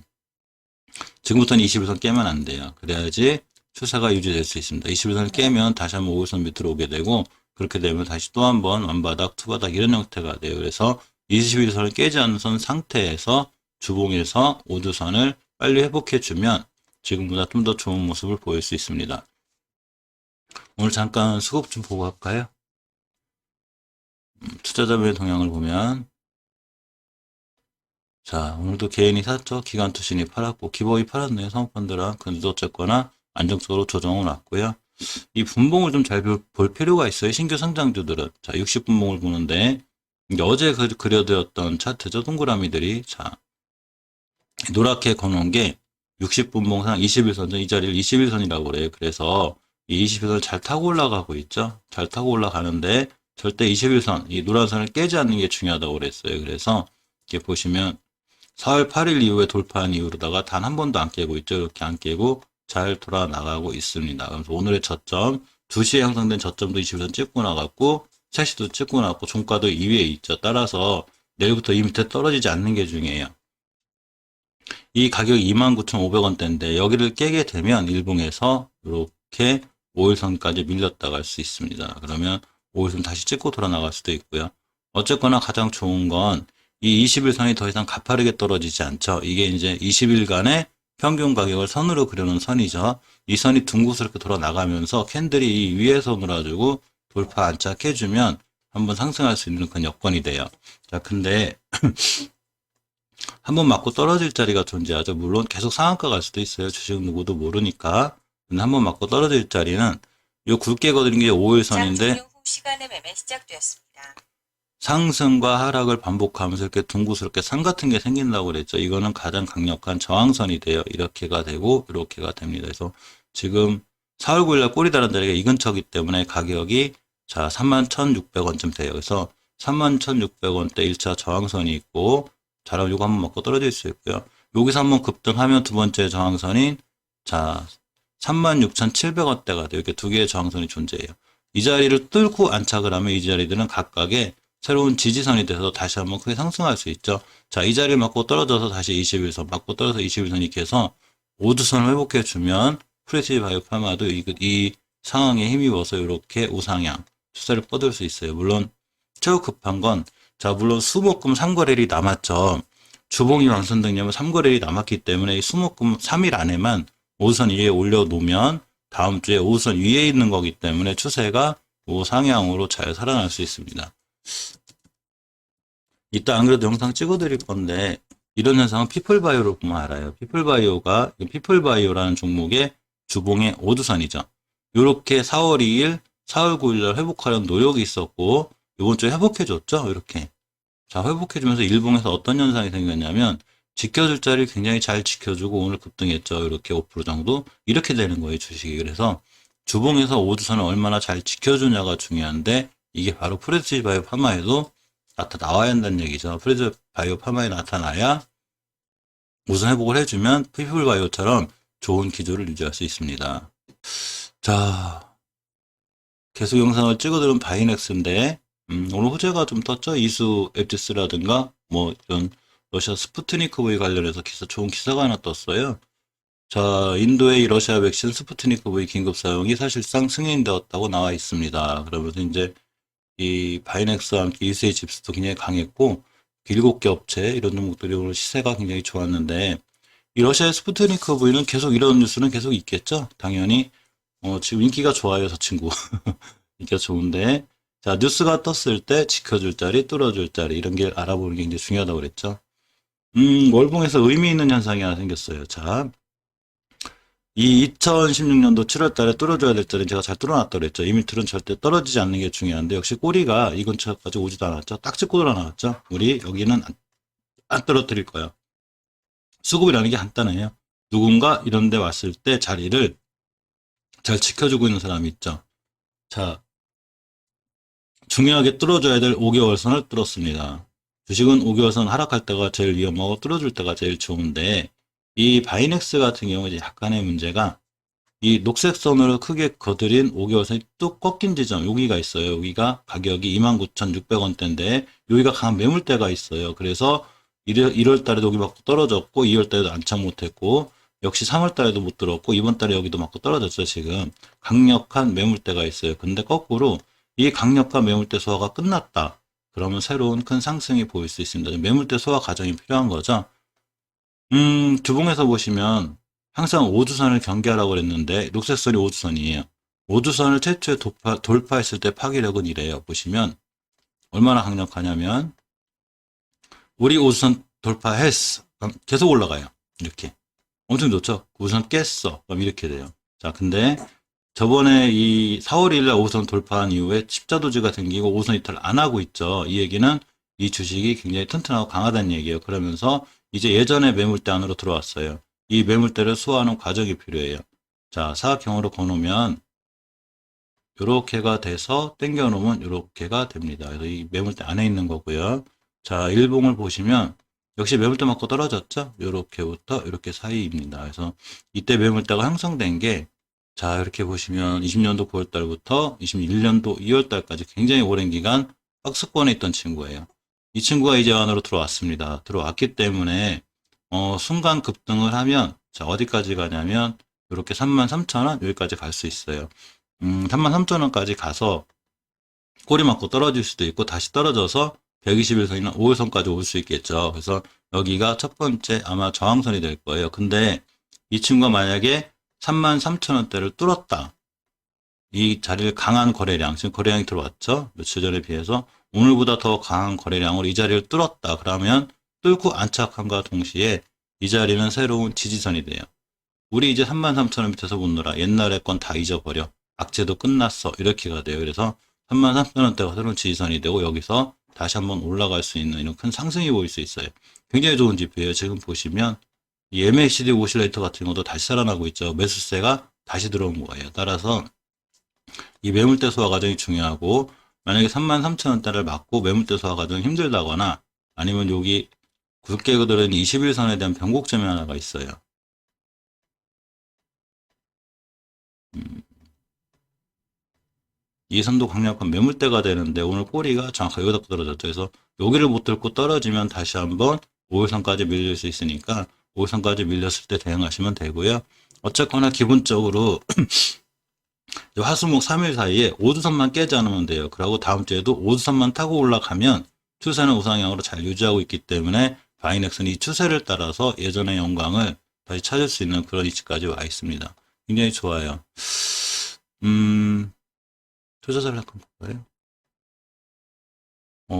지금부터는 21선 깨면 안 돼요. 그래야지 추세가 유지될 수 있습니다. 21선을 깨면 다시 한번 5일선 밑으로 오게 되고 그렇게 되면 다시 또 한번 완바닥, 투바닥 이런 형태가 돼요. 그래서 21선을 깨지 않는 선 상태에서 주봉에서 5주선을 빨리 회복해주면 지금보다 좀 더 좋은 모습을 보일 수 있습니다. 오늘 잠깐 수급 좀 보고 갈까요? 투자자별의 동향을 보면 자 오늘도 개인이 샀죠. 기관 투신이 팔았고 기법이 팔았네요. 사모펀드랑. 근데 어쨌거나 안정적으로 조정은 왔고요. 이 분봉을 좀 잘 볼 필요가 있어요. 신규 상장주들은. 자, 60분봉을 보는데 이게 어제 그려드렸던 차트죠. 동그라미들이. 자, 노랗게 거놓은 게 60분봉상 21선, 이 자리를 21선이라고 그래요. 그래서 이 21선을 잘 타고 올라가고 있죠. 잘 타고 올라가는데 절대 21선, 이 노란 선을 깨지 않는 게 중요하다고 그랬어요. 그래서 이렇게 보시면 4월 8일 이후에 돌파한 이후로다가 단 한 번도 안 깨고 있죠. 이렇게 안 깨고 잘 돌아 나가고 있습니다. 그래서 오늘의 저점, 2시에 형성된 저점도 21선 찍고 나갔고 3시도 찍고 나갔고 종가도 2위에 있죠. 따라서 내일부터 이 밑에 떨어지지 않는 게 중요해요. 이 가격이 29,500원대인데 여기를 깨게 되면 일봉에서 이렇게 5일선까지 밀렸다 갈 수 있습니다. 그러면 5일선 다시 찍고 돌아 나갈 수도 있고요. 어쨌거나 가장 좋은 건 이 21선이 더 이상 가파르게 떨어지지 않죠. 이게 이제 20일간의 평균 가격을 선으로 그려놓은 선이죠. 이 선이 둥그스럽게 돌아 나가면서 캔들이 이 위에서 놀아주고 돌파 안착해주면 한번 상승할 수 있는 그런 여건이 돼요. 자, 근데 한번 맞고 떨어질 자리가 존재하죠. 물론 계속 상한가 갈 수도 있어요. 주식 누구도 모르니까. 근데 한번 맞고 떨어질 자리는 요 굵게 거드린 게 5일선인데 시간의 매매 시작되었습니다. 상승과 하락을 반복하면서 이렇게 둥그스럽게 산 같은 게 생긴다고 그랬죠. 이거는 가장 강력한 저항선이 돼요. 이렇게가 되고 이렇게가 됩니다. 그래서 지금 4월 9일날 꼬리 다른 자리가 이 근처이기 때문에 가격이 자 31,600원쯤 돼요. 그래서 31,600원대 1차 저항선이 있고 자라면 이거 한번 먹고 떨어질 수 있고요. 여기서 한번 급등하면 두 번째 저항선인 자 36,700원대가 돼요. 이렇게 두 개의 저항선이 존재해요. 이 자리를 뚫고 안착을 하면 이 자리들은 각각의 새로운 지지선이 돼서 다시 한번 크게 상승할 수 있죠. 자, 이 자리를 맞고 떨어져서 다시 21선, 맞고 떨어져서 21선 이렇게 해서 5주선을 회복해주면 프레시지 바이오파마도 이 상황에 힘입어서 이렇게 우상향, 추세를 뻗을 수 있어요. 물론 최고 급한 건 자, 물론 수목금 3거래일이 남았죠. 주봉이 완성되려면 3거래일이 남았기 때문에 이 수목금 3일 안에만 5선 위에 올려놓으면 다음 주에 5선 위에 있는 거기 때문에 추세가 우상향으로 잘 살아날 수 있습니다. 이따 안 그래도 영상 찍어드릴 건데 이런 현상은 피플바이오를 보면 알아요. 피플바이오라는 종목의 주봉의 5주선이죠. 이렇게 4월 2일, 4월 9일날 회복하려는 노력이 있었고 이번 주에 회복해줬죠. 이렇게. 자, 회복해주면서 일봉에서 어떤 현상이 생겼냐면 지켜줄 자리 굉장히 잘 지켜주고 오늘 급등했죠. 이렇게 5% 정도 이렇게 되는 거예요. 주식이. 그래서 주봉에서 5주선을 얼마나 잘 지켜주냐가 중요한데 이게 바로 프레스티지 바이오 파마에도 나와야 한다는 얘기죠. 프레스티지 바이오 파마에 나타나야 우선 회복을 해주면 피플 바이오처럼 좋은 기조를 유지할 수 있습니다. 자, 계속 영상을 찍어드린 바이넥스인데 오늘 호재가 좀 떴죠. 이수 앱지스라든가 뭐 이런 러시아 스푸트니크 V 관련해서 좋은 기사가 하나 떴어요. 자, 인도의 이 러시아 백신 스푸트니크 V 긴급 사용이 사실상 승인되었다고 나와 있습니다. 그러면서 이제 이 바이넥스와 함께 이수의 집스도 굉장히 강했고 7개 업체 이런 종목들이 오늘 시세가 굉장히 좋았는데 이 러시아의 스푸트니크 V는 계속 이런 뉴스는 계속 있겠죠. 당연히 지금 인기가 좋아요, 저 친구. 인기가 좋은데 자, 뉴스가 떴을 때 지켜줄 자리, 뚫어줄 자리 이런 게 알아보는 게 굉장히 중요하다고 그랬죠. 월봉에서 의미 있는 현상이 하나 생겼어요. 자, 이 2016년도 7월 달에 뚫어줘야 될 자리는 제가 잘 뚫어놨다고 그랬죠. 이 밑으로는 절대 떨어지지 않는 게 중요한데 역시 꼬리가 이 근처까지 오지도 않았죠. 딱 찍고 돌아나왔죠. 우리 여기는 안 떨어뜨릴 거야. 수급이라는 게 간단해요. 누군가 이런 데 왔을 때 자리를 잘 지켜주고 있는 사람이 있죠. 자, 중요하게 뚫어줘야 될 5개월선을 뚫었습니다. 주식은 5개월선 하락할 때가 제일 위험하고 뚫어줄 때가 제일 좋은데 이 바이넥스 같은 경우 이제 약간의 문제가 이 녹색 선으로 크게 거드린 5개월선이 뚝 꺾인 지점 여기가 있어요. 여기가 가격이 29,600원대인데 여기가 강한 매물대가 있어요. 그래서 1월 달에도 여기 맞고 떨어졌고 2월 달에도 안착 못했고 역시 3월 달에도 못 들었고 이번 달에 여기도 맞고 떨어졌죠. 지금 강력한 매물대가 있어요. 근데 거꾸로 이 강력한 매물대 소화가 끝났다. 그러면 새로운 큰 상승이 보일 수 있습니다. 매물대 소화 과정이 필요한 거죠. 주봉에서 보시면 항상 5주선을 경계하라고 그랬는데 녹색선이 5주선이에요. 5주선을 최초에 돌파했을 때 파괴력은 이래요. 보시면 얼마나 강력하냐면 우리 5주선 돌파했어. 그럼 계속 올라가요. 이렇게. 엄청 좋죠. 5주선 깼어. 그럼 이렇게 돼요. 자, 근데 저번에 이 4월 1일 날 5선 돌파한 이후에 십자도지가 생기고 5선 이탈을 안 하고 있죠. 이 얘기는 이 주식이 굉장히 튼튼하고 강하다는 얘기예요. 그러면서 이제 예전의 매물대 안으로 들어왔어요. 이 매물대를 소화하는 과정이 필요해요. 자, 사각형으로 거놓으면 이렇게가 돼서 당겨 놓으면 이렇게가 됩니다. 그래서 이 매물대 안에 있는 거고요. 자, 일봉을 보시면 역시 매물대 맞고 떨어졌죠. 이렇게부터 이렇게 사이입니다. 그래서 이때 매물대가 형성된 게 자, 이렇게 보시면 20년도 9월 달부터 21년도 2월 달까지 굉장히 오랜 기간 박스권에 있던 친구예요. 이 친구가 이제 안으로 들어왔습니다. 들어왔기 때문에 순간 급등을 하면 자, 어디까지 가냐면 이렇게 33,000원 여기까지 갈 수 있어요. 33,000원까지 가서 꼬리 맞고 떨어질 수도 있고 다시 떨어져서 121선이나 5일선까지 올 수 있겠죠. 그래서 여기가 첫 번째 아마 저항선이 될 거예요. 근데 이 친구가 만약에 33,000원대를 뚫었다. 이 자리를 강한 거래량, 지금 거래량이 들어왔죠? 며칠 전에 비해서 오늘보다 더 강한 거래량으로 이 자리를 뚫었다. 그러면 뚫고 안착함과 동시에 이 자리는 새로운 지지선이 돼요. 우리 이제 33,000원 밑에서 못 놀아. 옛날의 건 다 잊어버려. 악재도 끝났어. 이렇게가 돼요. 그래서 33,000원대가 새로운 지지선이 되고 여기서 다시 한번 올라갈 수 있는 이런 큰 상승이 보일 수 있어요. 굉장히 좋은 지표예요. 지금 보시면 이 MACD 오실레이터 같은 것도 다시 살아나고 있죠. 매수세가 다시 들어온 거예요. 따라서 이 매물대 소화 과정이 중요하고 만약에 33,000원대를 맞고 매물대 소화 과정이 힘들다거나 아니면 여기 굵게 그들은 21선에 대한 변곡점이 하나가 있어요. 이 선도 강력한 매물대가 되는데 오늘 꼬리가 정확하게 여기다 떨어졌죠. 그래서 여기를 못 들고 떨어지면 다시 한번 5일선까지 밀릴 수 있으니까 5일선까지 밀렸을 때 대응하시면 되고요. 어쨌거나 기본적으로 화수목 3일 사이에 5주선만 깨지 않으면 돼요. 그리고 다음 주에도 5주선만 타고 올라가면 추세는 우상향으로 잘 유지하고 있기 때문에 바이넥스는 이 추세를 따라서 예전의 영광을 다시 찾을 수 있는 그런 위치까지 와 있습니다. 굉장히 좋아요. 투자자를 한번 볼까요?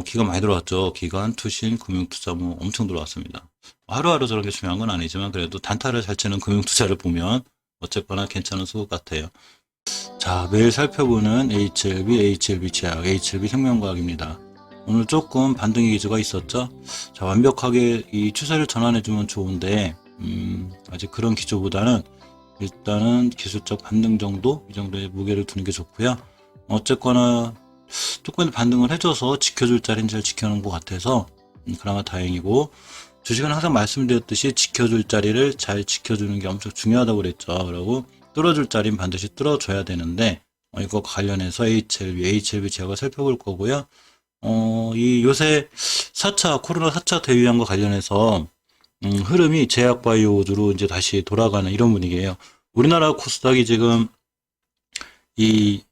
기관 많이 들어왔죠. 기관, 투신, 금융투자 뭐 엄청 들어왔습니다. 하루하루 저런 게 중요한 건 아니지만 그래도 단타를 잘 치는 금융투자를 보면 어쨌거나 괜찮은 수급 같아요. 자, 매일 살펴보는 HLB 제약, HLB 생명과학입니다. 오늘 조금 반등의 기조가 있었죠? 자, 완벽하게 이 추세를 전환해주면 좋은데, 아직 그런 기조보다는 일단은 기술적 반등 정도? 이 정도의 무게를 두는 게 좋고요. 어쨌거나, 조금 반등을 해줘서 지켜줄 자리는 잘 지켜놓은 것 같아서, 그나마 다행이고, 주식은 항상 말씀드렸듯이 지켜줄 자리를 잘 지켜주는 게 엄청 중요하다고 그랬죠. 그리고 뚫어줄 자리는 반드시 뚫어줘야 되는데, 이거 관련해서 HLB 제약을 살펴볼 거고요. 이 요새 코로나 4차 대유행과 관련해서, 흐름이 제약바이오주로 이제 다시 돌아가는 이런 분위기예요. 우리나라 코스닥이 지금 이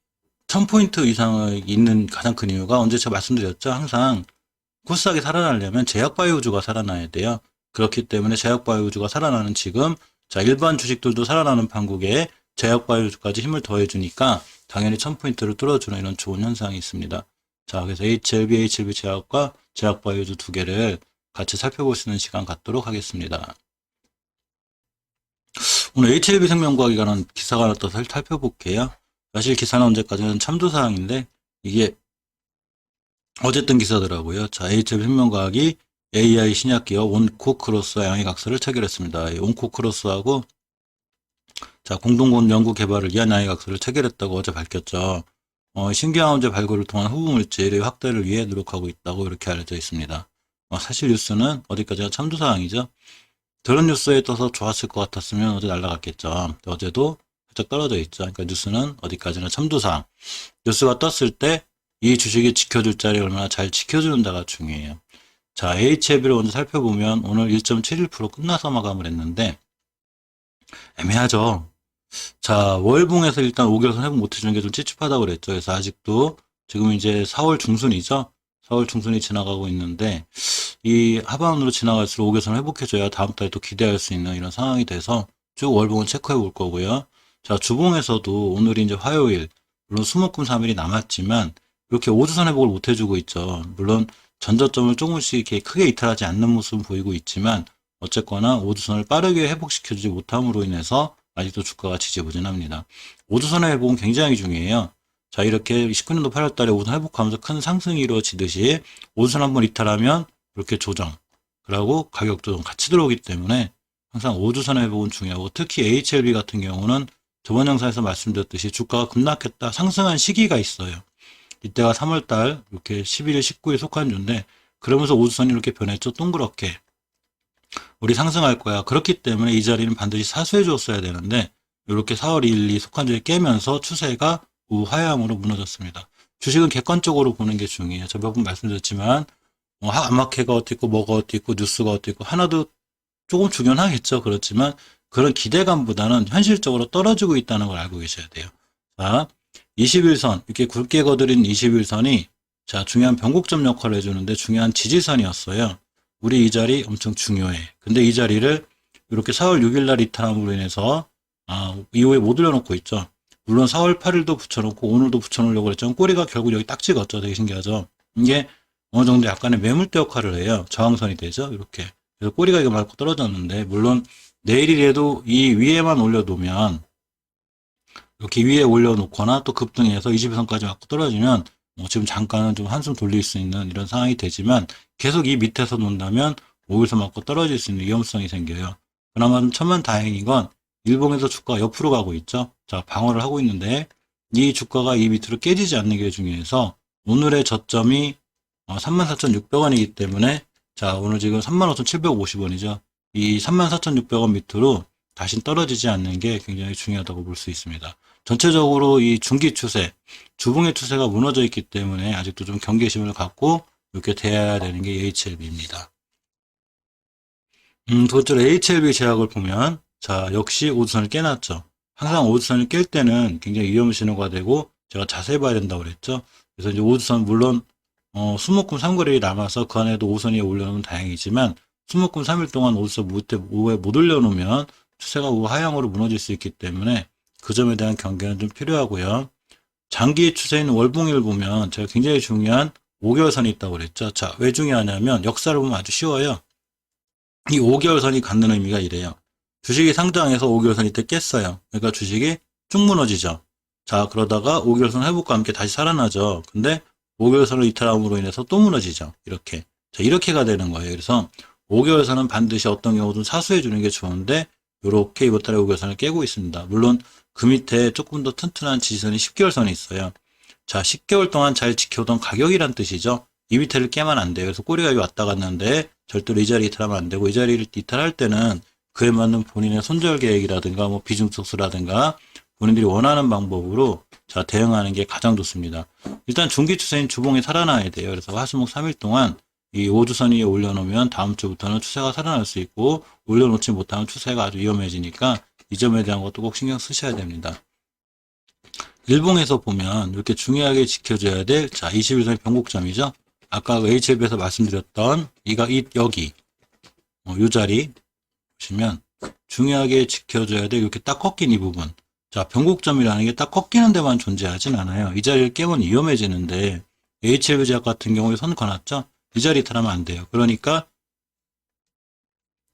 1000포인트 이상을 있는 가장 큰 이유가 언제 제가 말씀드렸죠. 항상 코스닥이 살아나려면 제약바이오주가 살아나야 돼요. 그렇기 때문에 제약바이오주가 살아나는 지금, 자, 일반 주식들도 살아나는 판국에 제약바이오주까지 힘을 더해주니까 당연히 1000포인트를 뚫어주는 이런 좋은 현상이 있습니다. 자, 그래서 HLB 제약과 제약바이오주 두 개를 같이 살펴볼 수 있는 시간 갖도록 하겠습니다. 오늘 HLB 생명과학에 관한 기사가 하나 더 살펴볼게요. 사실 기사는 언제까지는 참조사항인데 이게 어제 뜬 기사더라고요. 자, HLB 생명과학이 AI 신약 기업 온코크로스와 양해각서를 체결했습니다. 이 온코크로스하고 자, 공동 연구 개발을 위한 양해각서를 체결했다고 어제 밝혔죠. 신경암제 발굴을 통한 후보물질의 확대를 위해 노력하고 있다고 이렇게 알려져 있습니다. 사실 뉴스는 어디까지나 참조사항이죠. 그런 뉴스에 떠서 좋았을 것 같았으면 어제 날라갔겠죠. 어제도 살짝 떨어져 있죠. 그러니까 뉴스는 어디까지나 참조사항. 뉴스가 떴을 때 이 주식이 지켜줄 자리 얼마나 잘 지켜주는가가 중요해요. 자, HLB를 먼저 살펴보면 오늘 1.71% 끝나서 마감을 했는데 애매하죠. 자, 월봉에서 일단 5개월선 회복 못해주는 게 좀 찝찝하다고 그랬죠. 그래서 아직도 지금 이제 4월 중순이죠. 4월 중순이 지나가고 있는데 이 하반으로 지나갈수록 5개월선 회복해줘야 다음 달에 또 기대할 수 있는 이런 상황이 돼서 쭉 월봉은 체크해 볼 거고요. 자, 주봉에서도 오늘이 이제 화요일, 물론 수목금 3일이 남았지만 이렇게 5주선 회복을 못 해주고 있죠. 물론 전저점을 조금씩 이렇게 크게 이탈하지 않는 모습은 보이고 있지만 어쨌거나 5주선을 빠르게 회복시켜주지 못함으로 인해서 아직도 주가가 지지부진합니다. 5주선의 회복은 굉장히 중요해요. 자, 이렇게 19년도 8월 달에 5주선 회복하면서 큰 상승이 이루어지듯이 5주선 한번 이탈하면 이렇게 조정, 그리고 가격 조정 같이 들어오기 때문에 항상 5주선의 회복은 중요하고 특히 HLB 같은 경우는 저번 영상에서 말씀드렸듯이 주가가 급락했다 상승한 시기가 있어요. 이때가 3월달 이렇게 11일, 19일 속한 주인데 그러면서 5주선이 이렇게 변했죠. 동그랗게. 우리 상승할 거야. 그렇기 때문에 이 자리는 반드시 사수해 줬어야 되는데 이렇게 4월 1일, 2 속한 주에 깨면서 추세가 우하향으로 무너졌습니다. 주식은 객관적으로 보는 게 중요해요. 제가 몇 번 말씀드렸지만 암막해가 어떻게 있고 뭐가 어떻게 있고 뉴스가 어떻게 있고 하나도 조금 중요하겠죠. 그렇지만 그런 기대감보다는 현실적으로 떨어지고 있다는 걸 알고 계셔야 돼요. 자, 21선 이렇게 굵게 거드린 21선이 자, 중요한 변곡점 역할을 해주는데 중요한 지지선이었어요. 우리 이 자리 엄청 중요해. 근데 이 자리를 이렇게 4월 6일 날 이탈함으로 인해서 이후에 못 올려놓고 있죠. 물론 4월 8일도 붙여놓고 오늘도 붙여놓으려고 했지만 꼬리가 결국 여기 딱 찍었죠. 되게 신기하죠. 이게 어느 정도 약간의 매물대 역할을 해요. 저항선이 되죠. 이렇게. 그래서 꼬리가 이거 말고 떨어졌는데 물론 내일이라도 이 위에만 올려놓으면 이렇게 위에 올려놓거나 또 급등해서 21선까지 맞고 떨어지면 지금 잠깐은 좀 한숨 돌릴 수 있는 이런 상황이 되지만 계속 이 밑에서 논다면 5일선 맞고 떨어질 수 있는 위험성이 생겨요. 그나마 좀 천만다행인 건 일봉에서 주가가 옆으로 가고 있죠. 자, 방어를 하고 있는데 이 주가가 이 밑으로 깨지지 않는 게 중요해서 오늘의 저점이 34,600원이기 때문에 자, 오늘 지금 35,750원이죠. 이 34,600원 밑으로 다시 떨어지지 않는 게 굉장히 중요하다고 볼 수 있습니다. 전체적으로 이 중기 추세, 주봉의 추세가 무너져 있기 때문에 아직도 좀 경계심을 갖고 이렇게 돼야 되는 게 HLB입니다. 두 번째로 HLB 제약을 보면 자, 역시 5주선을 깨놨죠. 항상 5주선을 깰 때는 굉장히 위험 신호가 되고 제가 자세히 봐야 된다고 그랬죠. 그래서 이제 5주선 물론 수목금 3거래일이 남아서 그 안에도 5선 위에 올려놓으면 다행이지만 수목금 3일 동안 5주선 못 올려놓으면 추세가 우하향으로 무너질 수 있기 때문에 그 점에 대한 경계는 좀 필요하고요. 장기 추세인 월봉일 보면 제가 굉장히 중요한 5개월선이 있다고 그랬죠. 자, 왜 중요하냐면 역사를 보면 아주 쉬워요. 이 5개월선이 갖는 의미가 이래요. 주식이 상장해서 5개월선 이때 깼어요. 그러니까 주식이 쭉 무너지죠. 자, 그러다가 5개월선 회복과 함께 다시 살아나죠. 근데 5개월선을 이탈함으로 인해서 또 무너지죠. 이렇게. 자, 이렇게가 되는 거예요. 그래서 5개월선은 반드시 어떤 경우든 사수해 주는 게 좋은데 이렇게 이번 달에 5개월선을 깨고 있습니다. 물론 그 밑에 조금 더 튼튼한 지지선이 10개월선이 있어요. 자, 10개월 동안 잘 지켜오던 가격이란 뜻이죠. 이 밑에를 깨면 안 돼요. 그래서 꼬리가 왔다 갔는데 절대로 이 자리 이탈하면 안 되고 이 자리를 이탈할 때는 그에 맞는 본인의 손절 계획이라든가 뭐 비중특수라든가 본인들이 원하는 방법으로 자 대응하는 게 가장 좋습니다. 일단 중기 추세인 주봉이 살아나야 돼요. 그래서 화수목 3일 동안 이 5주선 위에 올려놓으면 다음 주부터는 추세가 살아날 수 있고 올려놓지 못하면 추세가 아주 위험해지니까 이 점에 대한 것도 꼭 신경 쓰셔야 됩니다. 일봉에서 보면 이렇게 중요하게 지켜줘야 될, 자, 21선의 변곡점이죠. 아까 그 HLB에서 말씀드렸던, 여기, 요 자리, 보시면, 중요하게 지켜줘야 될, 이렇게 딱 꺾인 이 부분. 자, 변곡점이라는 게 딱 꺾이는 데만 존재하진 않아요. 이 자리를 깨면 위험해지는데, HLB 제약 같은 경우에 선 거놨죠? 이 자리 이탈하면 안 돼요. 그러니까,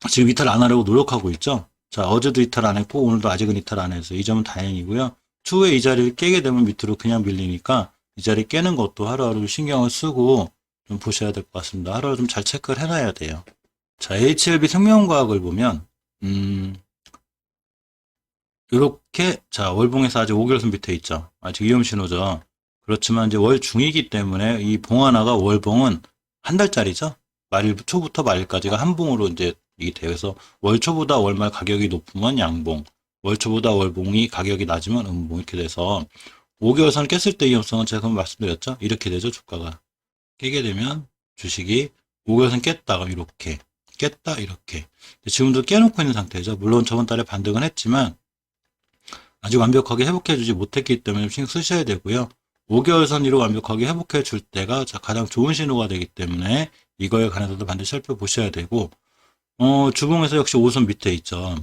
지금 이탈 안 하려고 노력하고 있죠? 자, 어제도 이탈 안 했고, 오늘도 아직은 이탈 안 해서 이 점은 다행이고요. 추후에 이 자리를 깨게 되면 밑으로 그냥 밀리니까 이 자리 깨는 것도 하루하루 신경을 쓰고 좀 보셔야 될 것 같습니다. 하루하루 좀 잘 체크를 해놔야 돼요. 자, HLB 생명과학을 보면 이렇게 자 월봉에서 아직 5개월선 밑에 있죠. 아직 위험 신호죠. 그렇지만 이제 월 중이기 때문에 이 봉 하나가 월봉은 한 달짜리죠. 말일 초부터 말일까지가 한 봉으로 이제 이게 돼요. 그래서 월 초보다 월말 가격이 높으면 양봉, 월초보다 월봉이 가격이 낮으면 음봉 이렇게 돼서 5개월선 깼을 때 위험성은 제가 말씀드렸죠. 이렇게 되죠. 주가가 깨게 되면 주식이 5개월선 깼다가 이렇게 깼다 이렇게 지금도 깨놓고 있는 상태죠. 물론 저번 달에 반등은 했지만 아직 완벽하게 회복해 주지 못했기 때문에 신경 쓰셔야 되고요. 5개월선 위로 완벽하게 회복해 줄 때가 가장 좋은 신호가 되기 때문에 이거에 관해서도 반드시 살펴보셔야 되고 주봉에서 역시 5선 밑에 있죠.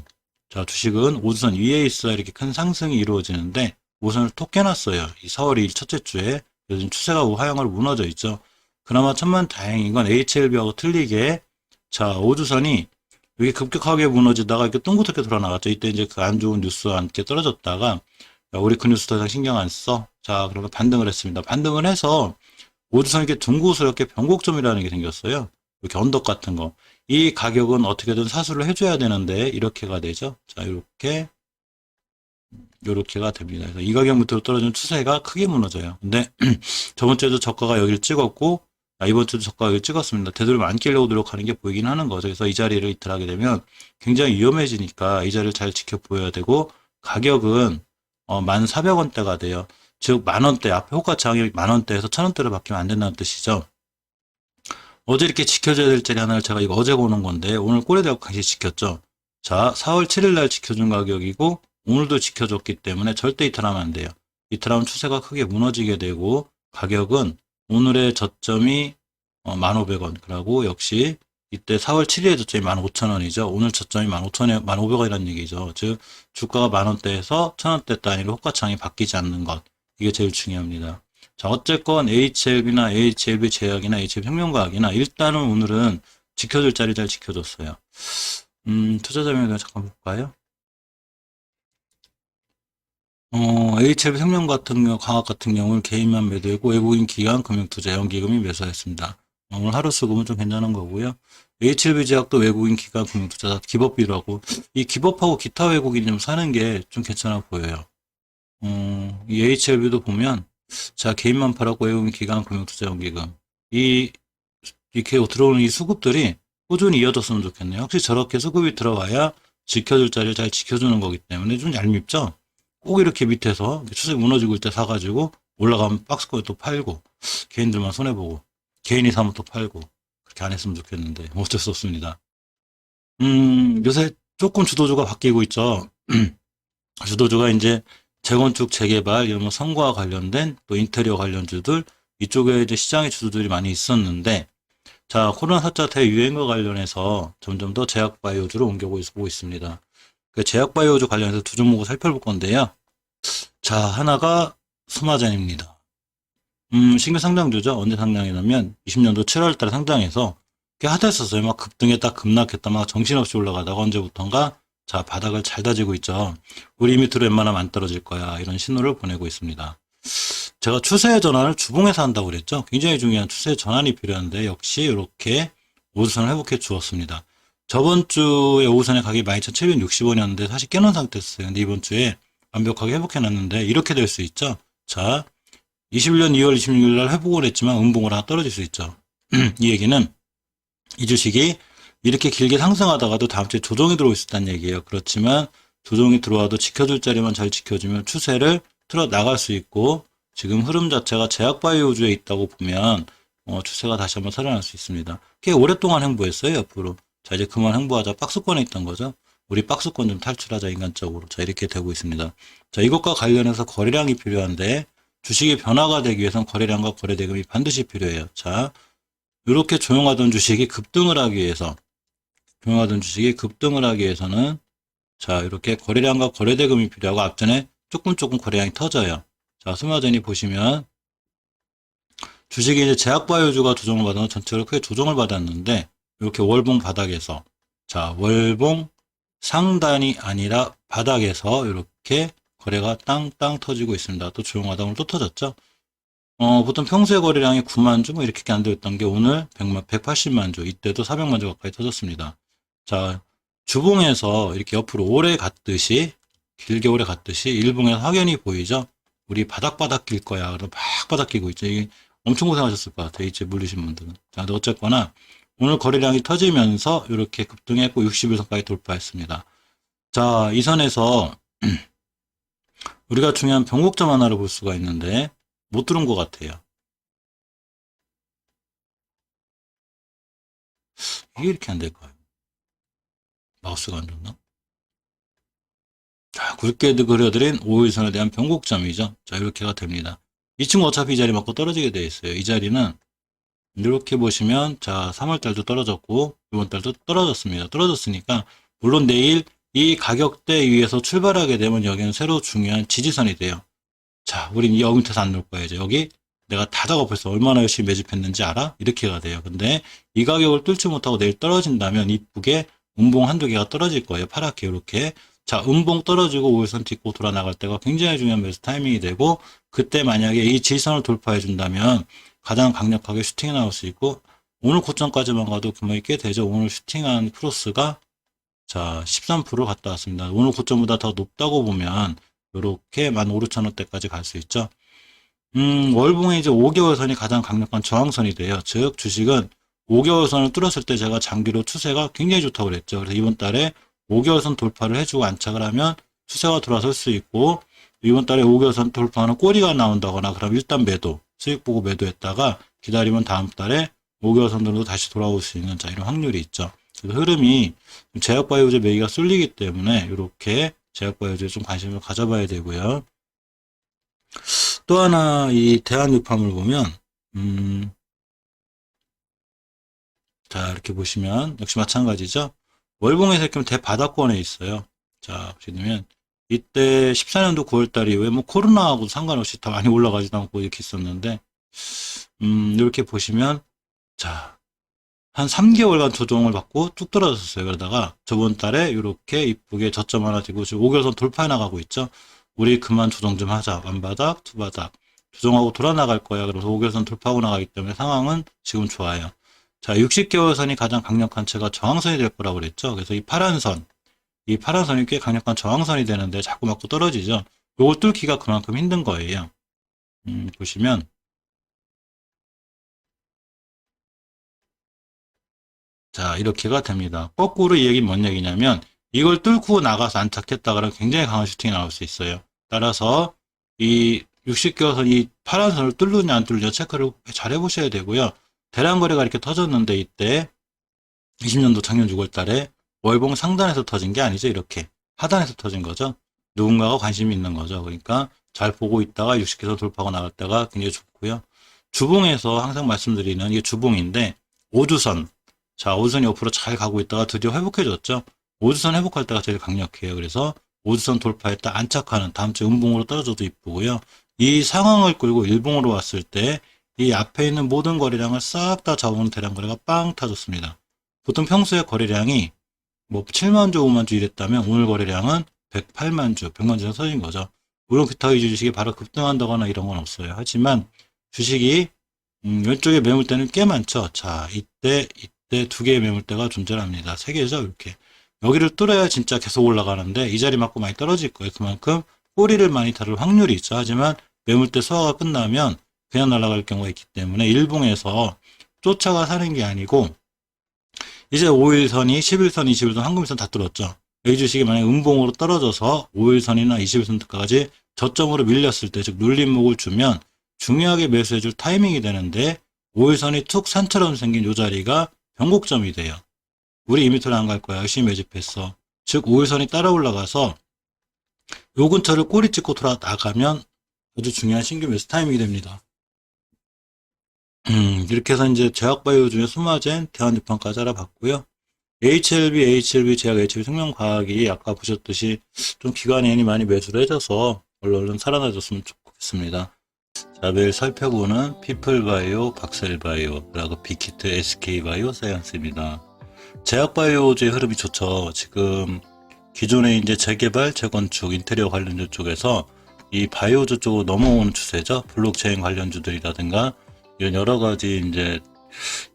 자, 주식은 5주선 위에 있어야 이렇게 큰 상승이 이루어지는데 5선을 톡 깨놨어요. 이 4월 2일 첫째 주에. 요즘 추세가 하향으로 무너져 있죠. 그나마 천만 다행인 건 HLB하고 틀리게 자, 5주선이 여기 급격하게 무너지다가 이렇게 똥구떻게 돌아나갔죠. 이때 이제 그 안 좋은 뉴스와 함께 떨어졌다가 야, 우리 그 뉴스 더 이상 신경 안 써. 자, 그러면 반등을 했습니다. 반등을 해서 5주선 이렇게 둥그스럽게 변곡점이라는 게 생겼어요. 이렇게 언덕 같은 거. 이 가격은 어떻게든 사수를 해줘야 되는데 이렇게가 되죠. 자, 이렇게가 됩니다. 그래서 이 가격 밑으로 떨어지는 추세가 크게 무너져요. 근데 저번 주에도 저가가 여기를 찍었고 이번 주도 저가가 여기를 찍었습니다. 되도록이면 안 깨려고 노력하는 게 보이긴 하는 거죠. 그래서 이 자리를 이탈하게 되면 굉장히 위험해지니까 이 자리를 잘 지켜보여야 되고 가격은 1,400원대가 돼요. 즉 만원대 앞에 호가창이 만원대에서 1,000원대로 바뀌면 안 된다는 뜻이죠. 어제 이렇게 지켜줘야 될 자리 하나를 제가 이거 어제 보는 건데 오늘 꼴에다가 같이 지켰죠. 자, 4월 7일 날 지켜준 가격이고 오늘도 지켜줬기 때문에 절대 이탈하면 안 돼요. 이탈하면 추세가 크게 무너지게 되고 가격은 오늘의 저점이 1,500원. 그러고 역시 이때 4월 7일의 저점이 15,000원이죠. 오늘 저점이 1,500원이라는 얘기죠. 즉 주가가 만원대에서 1,000원대 단위로 호가창이 바뀌지 않는 것. 이게 제일 중요합니다. 자, 어쨌건 HLB나 HLB 제약이나 HLB 생명과학이나 일단은 오늘은 지켜줄 자리 잘 지켜줬어요. 투자자명을 잠깐 볼까요? HLB 생명 같은 경우, 과학 같은 경우는 개인만 매도했고 외국인 기관, 금융투자, 연기금이 매수했습니다. 오늘 하루 수급은 좀 괜찮은 거고요. HLB 제약도 외국인 기관, 금융투자, 기법비라고 이 기법하고 기타 외국인이 좀 사는 게 좀 괜찮아 보여요. 이 HLB도 보면 자, 개인만 팔았고 외국인 기관, 금융투자, 연기금 이렇게 들어오는 이 수급들이 꾸준히 이어졌으면 좋겠네요. 혹시 저렇게 수급이 들어와야 지켜줄 자리를 잘 지켜주는 거기 때문에 좀 얄밉죠? 꼭 이렇게 밑에서 추세 무너지고 있을 때 사가지고 올라가면 박스권에 또 팔고 개인들만 손해보고 개인이 사면 또 팔고 그렇게 안 했으면 좋겠는데 어쩔 수 없습니다. 요새 조금 주도주가 바뀌고 있죠. 주도주가 이제 재건축, 재개발, 이런 뭐 성과 관련된 또 인테리어 관련주들 이쪽에 이제 시장의 주도들이 많이 있었는데 자, 코로나 4차 대유행과 관련해서 점점 더 제약바이오주로 옮겨오고 있습니다. 그 제약바이오주 관련해서 두 종목을 살펴볼 건데요. 자, 하나가 스마젠입니다. 신규 상장주죠. 언제 상장이냐면 20년도 7월 달에 상장해서 꽤 핫했었어요. 막 급등했다 급락했다 막 정신없이 올라가다가 언제부턴가 자, 바닥을 잘 다지고 있죠. 우리 밑으로 웬만하면 안 떨어질 거야. 이런 신호를 보내고 있습니다. 제가 추세의 전환을 주봉에서 한다고 그랬죠. 굉장히 중요한 추세의 전환이 필요한데 역시 이렇게 오수선을 회복해 주었습니다. 저번 주에 오수선의 가격이 12,760원이었는데 사실 깨놓은 상태였어요. 근데 이번 주에 완벽하게 회복해 놨는데 이렇게 될 수 있죠. 자, 21년 2월 26일 날 회복을 했지만 음봉을 하나 떨어질 수 있죠. 이 얘기는 이 주식이 이렇게 길게 상승하다가도 다음 주에 조정이 들어올 수 있다는 얘기예요. 그렇지만 조정이 들어와도 지켜줄 자리만 잘 지켜주면 추세를 틀어 나갈 수 있고 지금 흐름 자체가 제약바이오주에 있다고 보면 추세가 다시 한번 살아날 수 있습니다. 꽤 오랫동안 행보했어요. 옆으로. 자, 이제 그만 행보하자. 박스권에 있던 거죠. 우리 박스권 좀 탈출하자, 인간적으로. 자, 이렇게 되고 있습니다. 자, 이것과 관련해서 거래량이 필요한데 주식이 변화가 되기 위해선 거래량과 거래대금이 반드시 필요해요. 자, 이렇게 조용하던 주식이 급등을 하기 위해서 자, 이렇게 거래량과 거래대금이 필요하고 앞전에 조금 거래량이 터져요. 자, 스마전이 보시면 주식이 이제 제약바이오주가 조정을 받아서 전체적으로 크게 조정을 받았는데 이렇게 월봉 바닥에서 자, 월봉 상단이 아니라 바닥에서 이렇게 거래가 땅땅 터지고 있습니다. 또 조용하다 오늘 또 터졌죠. 보통 평소에 거래량이 9만 주 뭐 이렇게 안 되었던 게 오늘 180만 주, 이때도 400만 주 가까이 터졌습니다. 자, 주봉에서 이렇게 옆으로 오래 갔듯이 길게 오래 갔듯이 일봉에서 확연히 보이죠. 우리 바닥바닥 낄 거야. 그래서 막 바닥 끼고 있죠. 이게 엄청 고생하셨을 것 같아요. 이제 물리신 분들은. 자, 근데 어쨌거나 오늘 거래량이 터지면서 이렇게 급등했고 61선까지 돌파했습니다. 자, 이 선에서 우리가 중요한 변곡점 하나를 볼 수가 있는데 못 들은 것 같아요. 이게 이렇게 안 될까요? 마우스가 안 좋나? 자, 굵게 그려드린 5일선에 대한 변곡점이죠. 자, 이렇게가 됩니다. 이 친구 어차피 이 자리 맞고 떨어지게 되어 있어요. 이 자리는 이렇게 보시면 자, 3월달도 떨어졌고 이번달도 떨어졌습니다. 떨어졌으니까 물론 내일 이 가격대 위에서 출발하게 되면 여기는 새로 중요한 지지선이 돼요. 자, 우린 여기 밑에서 안 놓을 거예요. 이제 여기 내가 다 작업해서 얼마나 열심히 매집했는지 알아? 이렇게가 돼요. 근데 이 가격을 뚫지 못하고 내일 떨어진다면 이쁘게 음봉 한두 개가 떨어질 거예요. 파랗게 이렇게. 자, 음봉 떨어지고 5일선 딛고 돌아 나갈 때가 굉장히 중요한 매수 타이밍이 되고 그때 만약에 이 지지선을 돌파해 준다면 가장 강력하게 슈팅이 나올 수 있고 오늘 고점까지만 가도 금액이 꽤 되죠. 오늘 슈팅한 크로스가 자, 13% 갔다 왔습니다. 오늘 고점보다 더 높다고 보면 이렇게 15,000원대까지 갈 수 있죠. 월봉의 이제 5개월선이 가장 강력한 저항선이 돼요. 즉, 주식은 5개월선을 뚫었을 때 제가 장기로 추세가 굉장히 좋다고 그랬죠. 그래서 이번 달에 5개월선 돌파를 해주고 안착을 하면 추세가 돌아설 수 있고, 이번 달에 5개월선 돌파하는 꼬리가 나온다거나, 그럼 일단 매도, 수익 보고 매도했다가 기다리면 다음 달에 5개월선으로 다시 돌아올 수 있는 자, 이런 확률이 있죠. 그래서 흐름이 제약바이오제 매기가 쏠리기 때문에 이렇게 제약바이오제에 좀 관심을 가져봐야 되고요. 또 하나 이 대한유팜을 보면 자, 이렇게 보시면 역시 마찬가지죠. 월봉에서 이렇게 대바닥권에 있어요. 자, 보시면 이때 14년도 9월달 이후에 뭐 코로나하고 상관없이 다 많이 올라가지도 않고 이렇게 있었는데 이렇게 보시면 자, 한 3개월간 조정을 받고 쭉 떨어졌어요. 그러다가 저번 달에 이렇게 이쁘게 저점 하나 지고 지금 5개월선 돌파해 나가고 있죠. 우리 그만 조정 좀 하자. 완바닥, 투바닥. 조정하고 돌아 나갈 거야. 그래서 5개월선 돌파하고 나가기 때문에 상황은 지금 좋아요. 자, 60개월선이 가장 강력한 채가 저항선이 될 거라고 그랬죠. 그래서 이 파란 선이 꽤 강력한 저항선이 되는데 자꾸 맞고 떨어지죠. 요걸 뚫기가 그만큼 힘든 거예요. 보시면 자, 이렇게가 됩니다. 거꾸로 이 얘기는 뭔 얘기냐면 이걸 뚫고 나가서 안착했다 그러면 굉장히 강한 슈팅이 나올 수 있어요. 따라서 이 60개월선 이 파란 선을 뚫느냐 안 뚫느냐 체크를 잘 해보셔야 되고요. 대량 거래가 이렇게 터졌는데 이때 20년도 작년 6월 달에 월봉 상단에서 터진 게 아니죠. 이렇게 하단에서 터진 거죠. 누군가가 관심이 있는 거죠. 그러니까 잘 보고 있다가 60개선 돌파하고 나갈 때가 굉장히 좋고요. 주봉에서 항상 말씀드리는 이게 주봉인데 5주선 자, 5주선 옆으로 잘 가고 있다가 드디어 회복해줬죠. 5주선 회복할 때가 제일 강력해요. 그래서 5주선 돌파했다 안착하는 다음 주에 음봉으로 떨어져도 이쁘고요. 이 상황을 끌고 일봉으로 왔을 때 이 앞에 있는 모든 거래량을 싹 다 잡아오는 대량 거래가 빵 터졌습니다. 보통 평소에 거래량이 뭐 7만 주, 5만 주 이랬다면 오늘 거래량은 108만 주, 100만 주 이상 터진 거죠. 물론 비타 위주 주식이 바로 급등한다거나 이런 건 없어요. 하지만 주식이 왼쪽에 매물대는 꽤 많죠. 자, 이때 두 개의 매물대가 존재합니다. 세 개죠, 이렇게. 여기를 뚫어야 진짜 계속 올라가는데 이 자리 맞고 많이 떨어질 거예요. 그만큼 꼬리를 많이 다룰 확률이 있죠. 하지만 매물대 소화가 끝나면 그냥 날아갈 경우가 있기 때문에 일봉에서 쫓아가 사는 게 아니고 이제 5일선이 11선, 21선, 황금선 다 뚫었죠. 이 주식이 만약에 음봉으로 떨어져서 5일선이나 21선까지 저점으로 밀렸을 때, 즉 눌림목을 주면 중요하게 매수해줄 타이밍이 되는데 5일선이 툭 산처럼 생긴 이 자리가 변곡점이 돼요. 우리 2m를 안 갈 거야. 열심히 매집했어. 즉 5일선이 따라 올라가서 요 근처를 꼬리 찍고 돌아 나가면 아주 중요한 신규 매수 타이밍이 됩니다. 이렇게 해서 이제 제약바이오 중에 수마젠, 대한유판까지 알아봤고요. HLB, 제약 HLB 생명과학이 아까 보셨듯이 좀 기관인이 많이 매수를 해줘서 얼른 살아나줬으면 좋겠습니다. 자, 매일 살펴보는 피플바이오, 박셀바이오, 빅히트, SK바이오, 사이언스입니다. 제약바이오주의 흐름이 좋죠. 지금 기존에 이제 재개발, 재건축, 인테리어 관련주 쪽에서 이 바이오주 쪽으로 넘어오는 추세죠. 블록체인 관련주들이라든가 이런 여러 가지 이제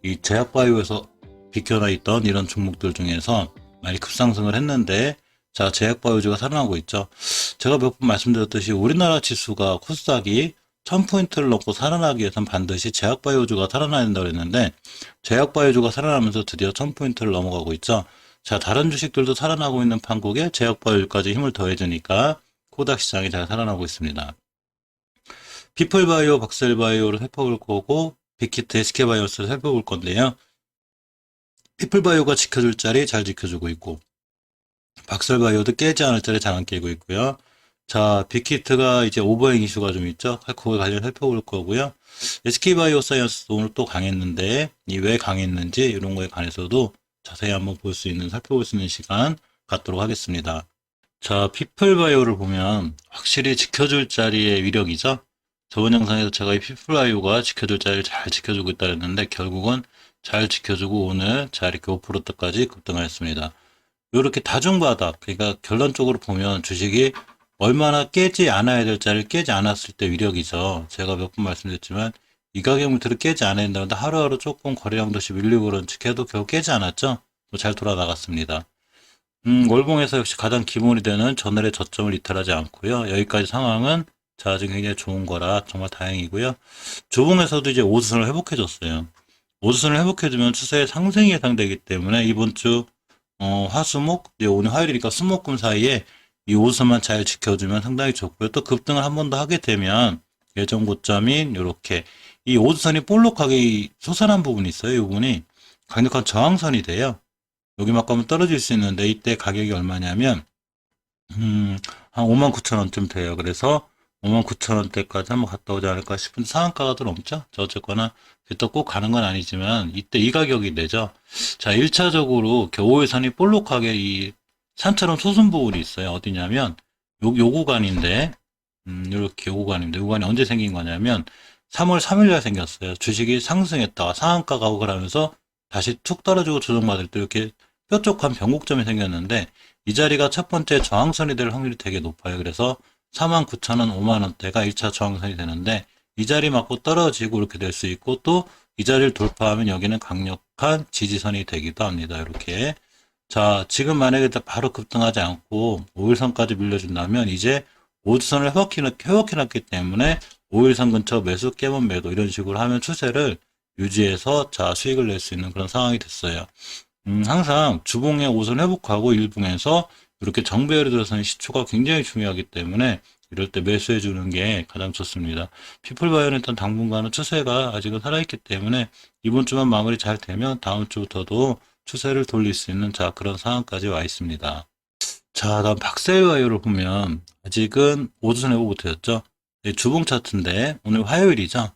이 제약바이오에서 비켜나 있던 이런 종목들 중에서 많이 급상승을 했는데, 자, 제약바이오주가 살아나고 있죠. 제가 몇 번 말씀드렸듯이 우리나라 지수가 코스닥이 1000포인트를 넘고 살아나기 위해선 반드시 제약바이오주가 살아나야 된다고 했는데, 제약바이오주가 살아나면서 드디어 1000포인트를 넘어가고 있죠. 자, 다른 주식들도 살아나고 있는 판국에 제약바이오까지 힘을 더해주니까 코닥 시장이 잘 살아나고 있습니다. 피플바이오, 박셀바이오를 살펴볼 거고, 빅히트, SK바이오스를 살펴볼 건데요. 피플바이오가 지켜줄 자리 잘 지켜주고 있고, 박셀바이오도 깨지 않을 자리 잘 안 깨고 있고요. 자, 빅히트가 이제 오버행 이슈가 좀 있죠. 그걸 관련 살펴볼 거고요. SK바이오사이언스도 오늘 또 강했는데, 이 왜 강했는지 이런 거에 관해서도 자세히 한번 살펴볼 수 있는 시간 갖도록 하겠습니다. 자, 피플바이오를 보면 확실히 지켜줄 자리의 위력이죠. 저번 영상에서 제가 이 피플바이오가 지켜줄 자리를 잘 지켜주고 있다 했는데 결국은 잘 지켜주고 오늘 자 이렇게 5%까지 급등하였습니다. 이렇게 다중바닥, 그러니까 결론적으로 보면 주식이 얼마나 깨지 않아야 될 자리를 깨지 않았을 때 위력이죠. 제가 몇 번 말씀드렸지만 이 가격 밑으로 깨지 않아야 된다는데 하루하루 조금 거래량도시 밀리고 그런지 걔도 결국 깨지 않았죠. 잘 돌아 나갔습니다. 월봉에서 역시 가장 기본이 되는 전월의 저점을 이탈하지 않고요. 여기까지 상황은 자, 지금 굉장히 좋은 거라 정말 다행이고요. 주봉에서도 이제 5수선을 회복해줬어요. 5수선을 회복해주면 추세의 상승이 예상되기 때문에 이번 주 화수목, 오늘 화요일이니까 수목금 사이에 이 5수선만 잘 지켜주면 상당히 좋고요. 또 급등을 한 번 더 하게 되면 예전 고점인 이렇게 이 5수선이 볼록하게 솟아난 부분이 있어요. 이 부분이 강력한 저항선이 돼요. 여기만 가면 떨어질 수 있는데 이때 가격이 얼마냐면 한 59,000원쯤 돼요. 그래서 59,000원대까지 한번 갔다 오지 않을까 싶은데 상한가가 더 넘죠. 어쨌거나 또 꼭 가는 건 아니지만 이때 이 가격이 되죠. 자, 1차적으로 5일선이 볼록하게 이 산처럼 솟은 부분이 있어요. 어디냐면 요 구간인데 요렇게 요 구간인데 요 구간이 언제 생긴 거냐면 3월 3일날 생겼어요. 주식이 상승했다가 상한가 가고 그러면서 다시 툭 떨어지고 조정받을 때 이렇게 뾰족한 변곡점이 생겼는데 이 자리가 첫 번째 저항선이 될 확률이 되게 높아요. 그래서 49,000원, 5만원대가 1차 저항선이 되는데 이 자리 맞고 떨어지고 이렇게 될 수 있고 또 이 자리를 돌파하면 여기는 강력한 지지선이 되기도 합니다. 이렇게. 자, 지금 만약에 바로 급등하지 않고 5일선까지 밀려준다면 이제 5주선을 회복해놨기 때문에 5일선 근처 매수 깨면 매도 이런 식으로 하면 추세를 유지해서 자 수익을 낼 수 있는 그런 상황이 됐어요. 항상 주봉의 5선 회복하고 일봉에서 이렇게 정배열이 들어서는 시초가 굉장히 중요하기 때문에 이럴 때 매수해 주는 게 가장 좋습니다. 피플바이오는 일단 당분간은 추세가 아직은 살아있기 때문에 이번 주만 마무리 잘 되면 다음 주부터도 추세를 돌릴 수 있는 자 그런 상황까지 와 있습니다. 자, 다음 박셀바이오를 보면 아직은 5주선 회복 못했죠. 주봉 차트인데 오늘 화요일이죠.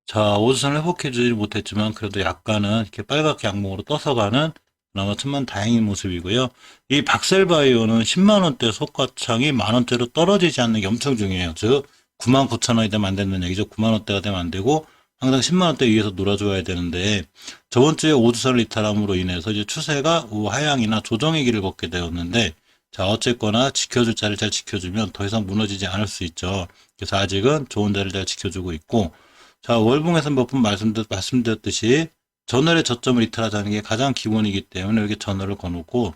자, 5주선 회복해주지 못했지만 그래도 약간은 이렇게 빨갛게 양봉으로 떠서 가는 그나마 천만 다행인 모습이고요. 이 박셀바이오는 10만원대 속가창이 만원대로 떨어지지 않는 게 엄청 중요해요. 즉 99,000원이 되면 안 된다는 얘기죠. 9만원대가 되면 안 되고 항상 10만원대 위에서 놀아줘야 되는데, 저번 주에 오주선을 이탈함으로 인해서 이제 추세가 하향이나 조정의 길을 걷게 되었는데, 자, 어쨌거나 지켜줄 자리를 잘 지켜주면 더 이상 무너지지 않을 수 있죠. 그래서 아직은 좋은 자리를 잘 지켜주고 있고, 자, 월봉에서 몇 번 말씀드렸듯이 전월의 저점을 이탈하자는 게 가장 기본이기 때문에 이렇게 전월을 거놓고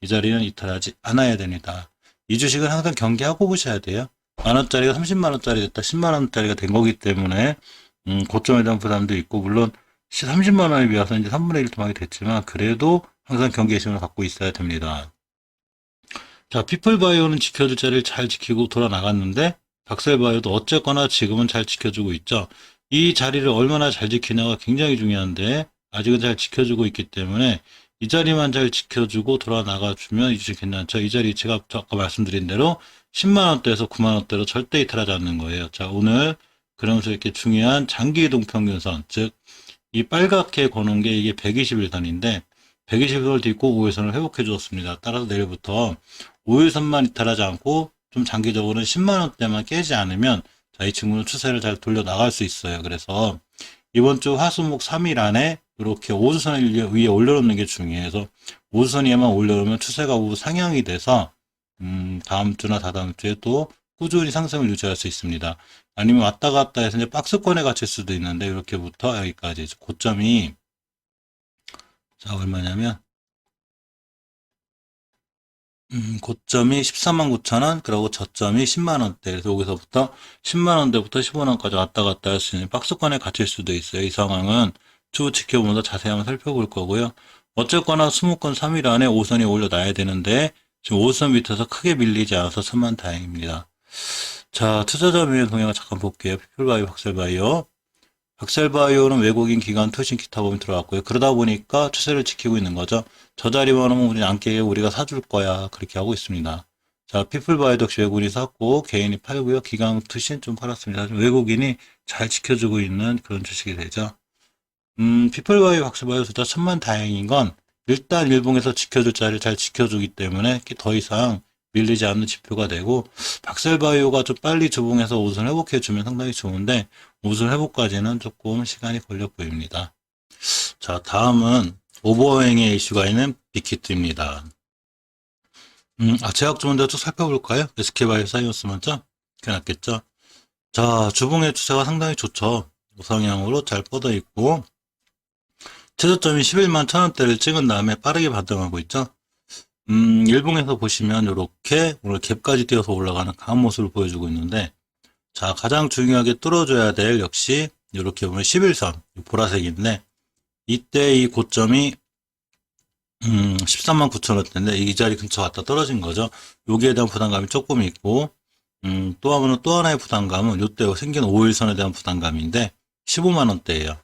이 자리는 이탈하지 않아야 됩니다. 이 주식은 항상 경계하고 보셔야 돼요. 만원짜리가 30만원짜리 됐다, 10만원짜리가 된 거기 때문에, 고점에 대한 부담도 있고, 물론 30만원에 비해서 이제 3분의 1 토막이 됐지만, 그래도 항상 경계심을 갖고 있어야 됩니다. 자, 피플바이오는 지켜줄 자리를 잘 지키고 돌아 나갔는데, 박셀바이오도 어쨌거나 지금은 잘 지켜주고 있죠. 이 자리를 얼마나 잘 지키냐가 굉장히 중요한데, 아직은 잘 지켜주고 있기 때문에, 이 자리만 잘 지켜주고 돌아 나가주면 이 주식 괜찮죠. 이 자리 제가 아까 말씀드린 대로 10만원대에서 9만원대로 절대 이탈하지 않는 거예요. 자, 오늘 그러면서 이렇게 중요한 장기 이동 평균선, 즉, 이 빨갛게 거는 게 이게 121선인데, 120선을 딛고 5일선을 회복해 주었습니다. 따라서 내일부터 5일선만 이탈하지 않고 좀 장기적으로는 10만원대만 깨지 않으면 자, 이 친구는 추세를 잘 돌려 나갈 수 있어요. 그래서 이번 주 화수목 3일 안에 이렇게 5주선 위에 올려놓는 게 중요해서 5주선 위에만 올려놓으면 추세가 상향이 돼서 다음 주나 다다음 주에 또 꾸준히 상승을 유지할 수 있습니다. 아니면 왔다 갔다 해서 이제 박스권에 갇힐 수도 있는데 이렇게부터 여기까지 고점이 자 얼마냐면 고점이 139,000원, 그리고 저점이 10만원대. 그래서 여기서부터 10만원대부터 15만원까지 왔다 갔다 할 수 있는 박스권에 갇힐 수도 있어요. 이 상황은 추후 지켜보면서 자세히 한번 살펴볼 거고요. 어쨌거나 20건 3일 안에 5선이 올려놔야 되는데, 지금 5선 밑에서 크게 밀리지 않아서 천만 다행입니다. 자, 투자자 명의 동향을 잠깐 볼게요. 피플바이오, 박셀바이오. 박셀바이오는 외국인 기관 투신 기타 보면 들어갔고요. 그러다 보니까 추세를 지키고 있는 거죠. 저 자리만 오면 우리는 안 깨게 우리가 사줄 거야. 그렇게 하고 있습니다. 자, 피플바이오 역시 외국인이 샀고 개인이 팔고요. 기관 투신 좀 팔았습니다. 외국인이 잘 지켜주고 있는 그런 주식이 되죠. 피플바이오, 박셀바이오 둘 다 천만 다행인 건 일단 일봉에서 지켜줄 자리를 잘 지켜주기 때문에 더 이상 밀리지 않는 지표가 되고, 박셀바이오가 좀 빨리 주봉에서 옷을 회복해주면 상당히 좋은데 옷을 회복까지는 조금 시간이 걸려 보입니다. 자, 다음은 오버행의 이슈가 있는 빅히트입니다. 제약 좀 먼저 쭉 살펴볼까요? SK바이오 사이언스 먼저? 그게 낫겠죠? 자, 주봉의 추세가 상당히 좋죠. 우상향으로 잘 뻗어 있고, 최저점이 11만 1,000원대를 찍은 다음에 빠르게 반등하고 있죠. 일봉에서 보시면 이렇게 오늘 갭까지 뛰어서 올라가는 강한 모습을 보여주고 있는데, 자, 가장 중요하게 뚫어줘야 될 역시 이렇게 보면 11선 보라색인데, 이때 이 고점이 13만 9천원대인데 이 자리 근처 왔다 떨어진 거죠. 여기에 대한 부담감이 조금 있고, 또 하나의 부담감은 이때 생긴 5일선에 대한 부담감인데 15만원대예요.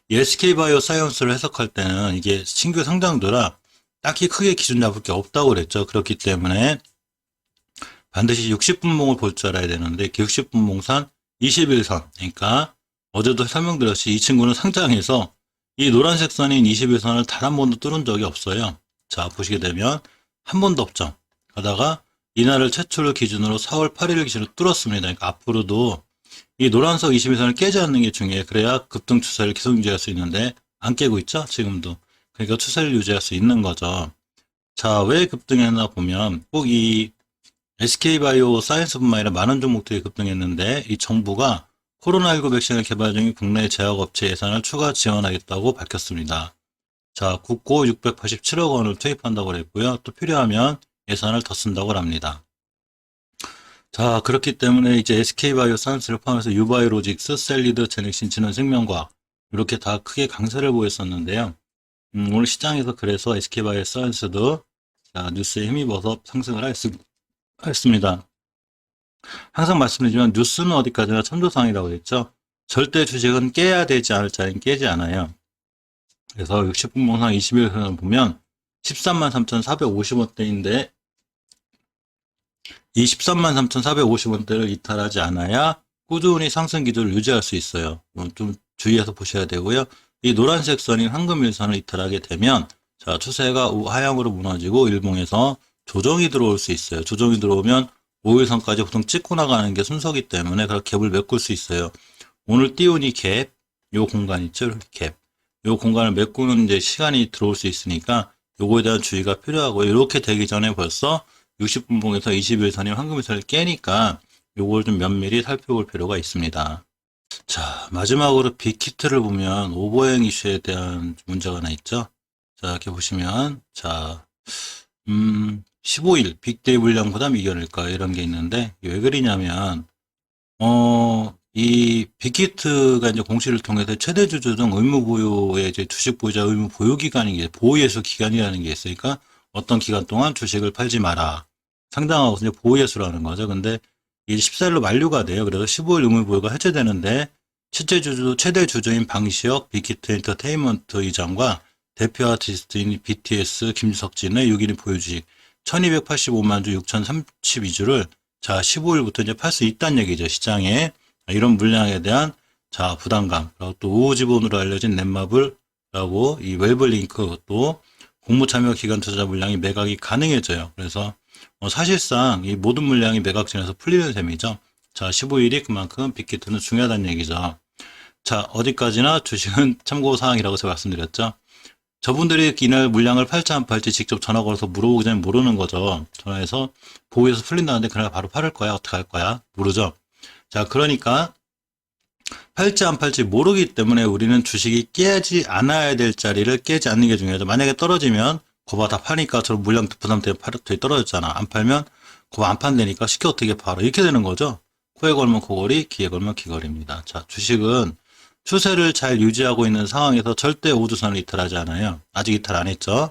이 SK바이오 사이언스를 해석할 때는 이게 신규 상장주라 딱히 크게 기준 잡을 게 없다고 그랬죠. 그렇기 때문에 반드시 60분봉을 볼 줄 알아야 되는데, 60분봉선 21선. 그러니까 어제도 설명드렸듯이 이 친구는 상장해서 이 노란색 선인 21선을 단 한 번도 뚫은 적이 없어요. 자, 보시게 되면 한 번도 없죠. 가다가 이날을 최초를 기준으로 4월 8일을 기준으로 뚫었습니다. 그러니까 앞으로도 이 노란색 21선을 깨지 않는 게 중요해요. 그래야 급등 추세를 계속 유지할 수 있는데 안 깨고 있죠, 지금도. 그러니까 추세를 유지할 수 있는 거죠. 자, 왜 급등했나 보면 꼭 이 SK바이오 사이언스뿐만 아니라 많은 종목들이 급등했는데, 이 정부가 코로나19 백신을 개발 중인 국내 제약업체 예산을 추가 지원하겠다고 밝혔습니다. 자, 국고 687억 원을 투입한다고 그랬고요. 또 필요하면 예산을 더 쓴다고 합니다. 자, 그렇기 때문에 이제 SK바이오 사이언스를 포함해서 유바이로직스, 셀리드, 제넥신, 진원생명과학 이렇게 다 크게 강세를 보였었는데요. 오늘 시장에서 그래서 SK바이오 사이언스도 자, 뉴스에 힘입어서 상승을 했습니다. 항상 말씀드리지만 뉴스는 어디까지나 천조상이라고 했죠. 절대 주식은 깨야 되지 않을 자리는 깨지 않아요. 그래서 60분봉상 21선을 보면 13만 3,450원대인데 이 13만 3,450원대를 이탈하지 않아야 꾸준히 상승 기조를 유지할 수 있어요. 좀 주의해서 보셔야 되고요. 이 노란색 선인 황금일선을 이탈하게 되면 자, 추세가 하향으로 무너지고 일봉에서 조정이 들어올 수 있어요. 조정이 들어오면 5일선까지 보통 찍고 나가는 게 순서기 때문에 그렇게 갭을 메꿀 수 있어요. 오늘 띄운 이 갭, 요 공간 있죠? 이렇게 갭. 요 공간을 메꾸는 이제 시간이 들어올 수 있으니까 요거에 대한 주의가 필요하고 이렇게 되기 전에 벌써 60분봉에서 21선이 황금일선을 깨니까 요걸 좀 면밀히 살펴볼 필요가 있습니다. 자, 마지막으로 빅히트를 보면 오버행 이슈에 대한 문제가 하나 있죠. 자, 이렇게 보시면 자, 15일 빅데이 물량 부담 이겨낼까 이런 게 있는데 왜 그러냐면 이 빅히트가 이제 공시를 통해서 최대 주주 등 의무 보유의 이제 주식 보유자 의무 보유 기간이 게 보유예수 기간이라는 게 있으니까 어떤 기간 동안 주식을 팔지 마라. 상당하고 이제 보유예수라는 거죠. 근데 이게 14일로 만료가 돼요. 그래서 15일 의무 보유가 해제되는데 최대 주주인 방시혁 빅히트 엔터테인먼트 이장과 대표 아티스트인 BTS 김석진의 6일인 보유 주식 1285만 주 6032주를 자, 15일부터 이제 팔 수 있다는 얘기죠. 시장에. 이런 물량에 대한 자, 부담감. 그리고 또 우호지본으로 알려진 넷마블라고 이 웰블링크 또 공모참여 기간 투자 물량이 매각이 가능해져요. 그래서 사실상 이 모든 물량이 매각진에서 풀리는 셈이죠. 자, 15일이 그만큼 빅히트는 중요하다는 얘기죠. 자, 어디까지나 주식은 참고사항이라고 제가 말씀드렸죠. 저분들이 이날 물량을 팔지 안 팔지 직접 전화 걸어서 물어보기 전에 모르는 거죠. 전화해서 보호해서 풀린다는데 그날 바로 팔을 거야? 어떻게 할 거야? 모르죠. 자, 그러니까 팔지 안 팔지 모르기 때문에 우리는 주식이 깨지 않아야 될 자리를 깨지 않는 게 중요하죠. 만약에 떨어지면 거봐 다 파니까 저 물량 부담 때문에 떨어졌잖아. 안 팔면 거봐 안 판다니까 쉽게 어떻게 팔아. 이렇게 되는 거죠. 코에 걸면 코걸이, 귀에 걸면 귀걸이입니다. 자, 주식은 추세를 잘 유지하고 있는 상황에서 절대 우주선을 이탈하지 않아요. 아직 이탈 안 했죠.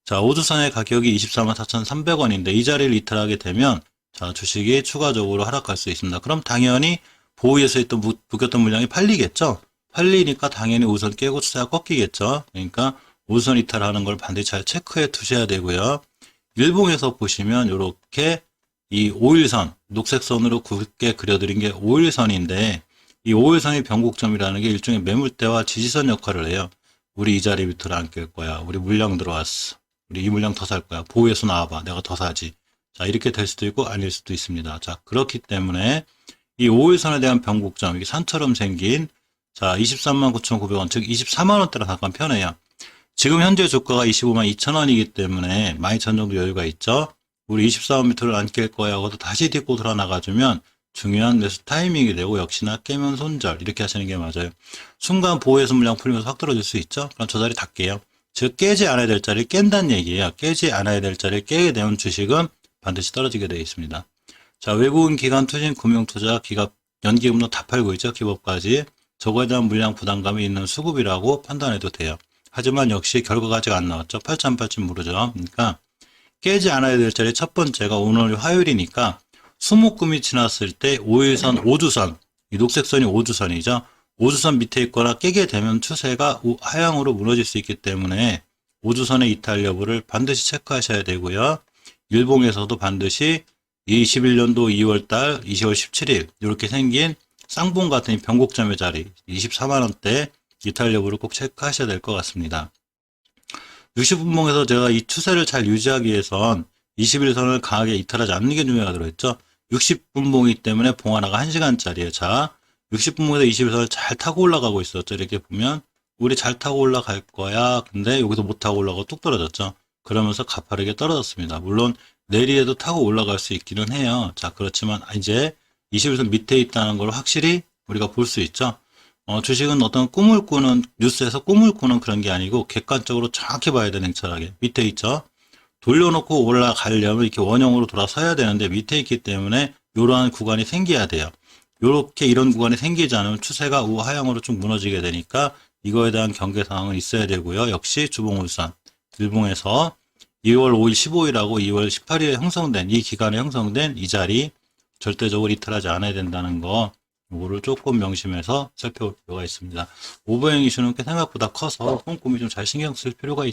자, 우주선의 가격이 24만 4,300원인데 이 자리를 이탈하게 되면 자, 주식이 추가적으로 하락할 수 있습니다. 그럼 당연히 보유에서 있던 묶였던 물량이 팔리겠죠. 팔리니까 당연히 우선 깨고 추세가 꺾이겠죠. 그러니까 우선 이탈하는 걸 반드시 잘 체크해 두셔야 되고요. 일봉에서 보시면 이렇게 이 5일선, 녹색 선으로 굵게 그려드린 게 5일선인데 이 5일선의 변곡점이라는 게 일종의 매물대와 지지선 역할을 해요. 우리 이 자리 밑으로 안 깰 거야. 우리 물량 들어왔어. 우리 이 물량 더 살 거야. 보유에서 나와봐. 내가 더 사지. 자, 이렇게 될 수도 있고 아닐 수도 있습니다. 자, 그렇기 때문에 이 5일선에 대한 변곡점, 이게 산처럼 생긴 자, 23만 9,900원, 즉 24만 원대로 잠깐 편해요. 지금 현재 주가가 25만 2천 원이기 때문에 12,000 정도 여유가 있죠. 우리 24만 밑으로 안 깰 거야 하고도 다시 딛고 돌아 나가주면 중요한 매수 타이밍이 되고 역시나 깨면 손절 이렇게 하시는 게 맞아요. 순간 보호해서 물량 풀리면서 확 떨어질 수 있죠. 그럼 저 자리 닫게요. 즉 깨지 않아야 될 자리를 깬다는 얘기예요. 깨지 않아야 될 자리를 깨게 되면 주식은 반드시 떨어지게 되어 있습니다. 자, 외국인 기관 투신 금융투자 기업 연기금도 다 팔고 있죠. 기업까지. 저거에 대한 물량 부담감이 있는 수급이라고 판단해도 돼요. 하지만 역시 결과가 아직 안 나왔죠. 팔지 안 팔지 모르죠. 그러니까 깨지 않아야 될 자리 첫 번째가 오늘 화요일이니까 수목금이 지났을 때 5일선, 5주선, 이 녹색선이 5주선이죠. 5주선 밑에 있거나 깨게 되면 추세가 하향으로 무너질 수 있기 때문에 5주선의 이탈 여부를 반드시 체크하셔야 되고요. 일봉에서도 반드시 21년도 2월달 20월 17일 이렇게 생긴 쌍봉 같은 이 변곡점의 자리 24만원대 이탈 여부를 꼭 체크하셔야 될 것 같습니다. 60분봉에서 제가 이 추세를 잘 유지하기 위해선 21선을 강하게 이탈하지 않는 게 중요하다고 했죠. 60분봉이기 때문에 봉 하나가 1시간짜리예요. 자, 60분봉에서 21선을 잘 타고 올라가고 있었죠. 이렇게 보면 우리 잘 타고 올라갈 거야. 근데 여기서 못 타고 올라가고 뚝 떨어졌죠. 그러면서 가파르게 떨어졌습니다. 물론 내리에도 타고 올라갈 수 있기는 해요. 자, 그렇지만 이제 21선 밑에 있다는 걸 확실히 우리가 볼 수 있죠. 주식은 어떤 꿈을 꾸는 뉴스에서 꿈을 꾸는 그런 게 아니고 객관적으로 정확히 봐야 되는 냉철하게 밑에 있죠. 돌려놓고 올라가려면 이렇게 원형으로 돌아서야 되는데 밑에 있기 때문에 이러한 구간이 생겨야 돼요. 이렇게 이런 구간이 생기지 않으면 추세가 우하향으로 쭉 무너지게 되니까 이거에 대한 경계 상황은 있어야 되고요. 역시 주봉울선 일봉에서 2월 5일 15일하고 2월 18일에 형성된 이 기간에 형성된 이 자리 절대적으로 이탈하지 않아야 된다는 거 이거를 조금 명심해서 살펴볼 필요가 있습니다. 오버행 이슈는 꽤 생각보다 커서 꼼꼼히 좀 잘 신경 쓸 필요가 있습니다.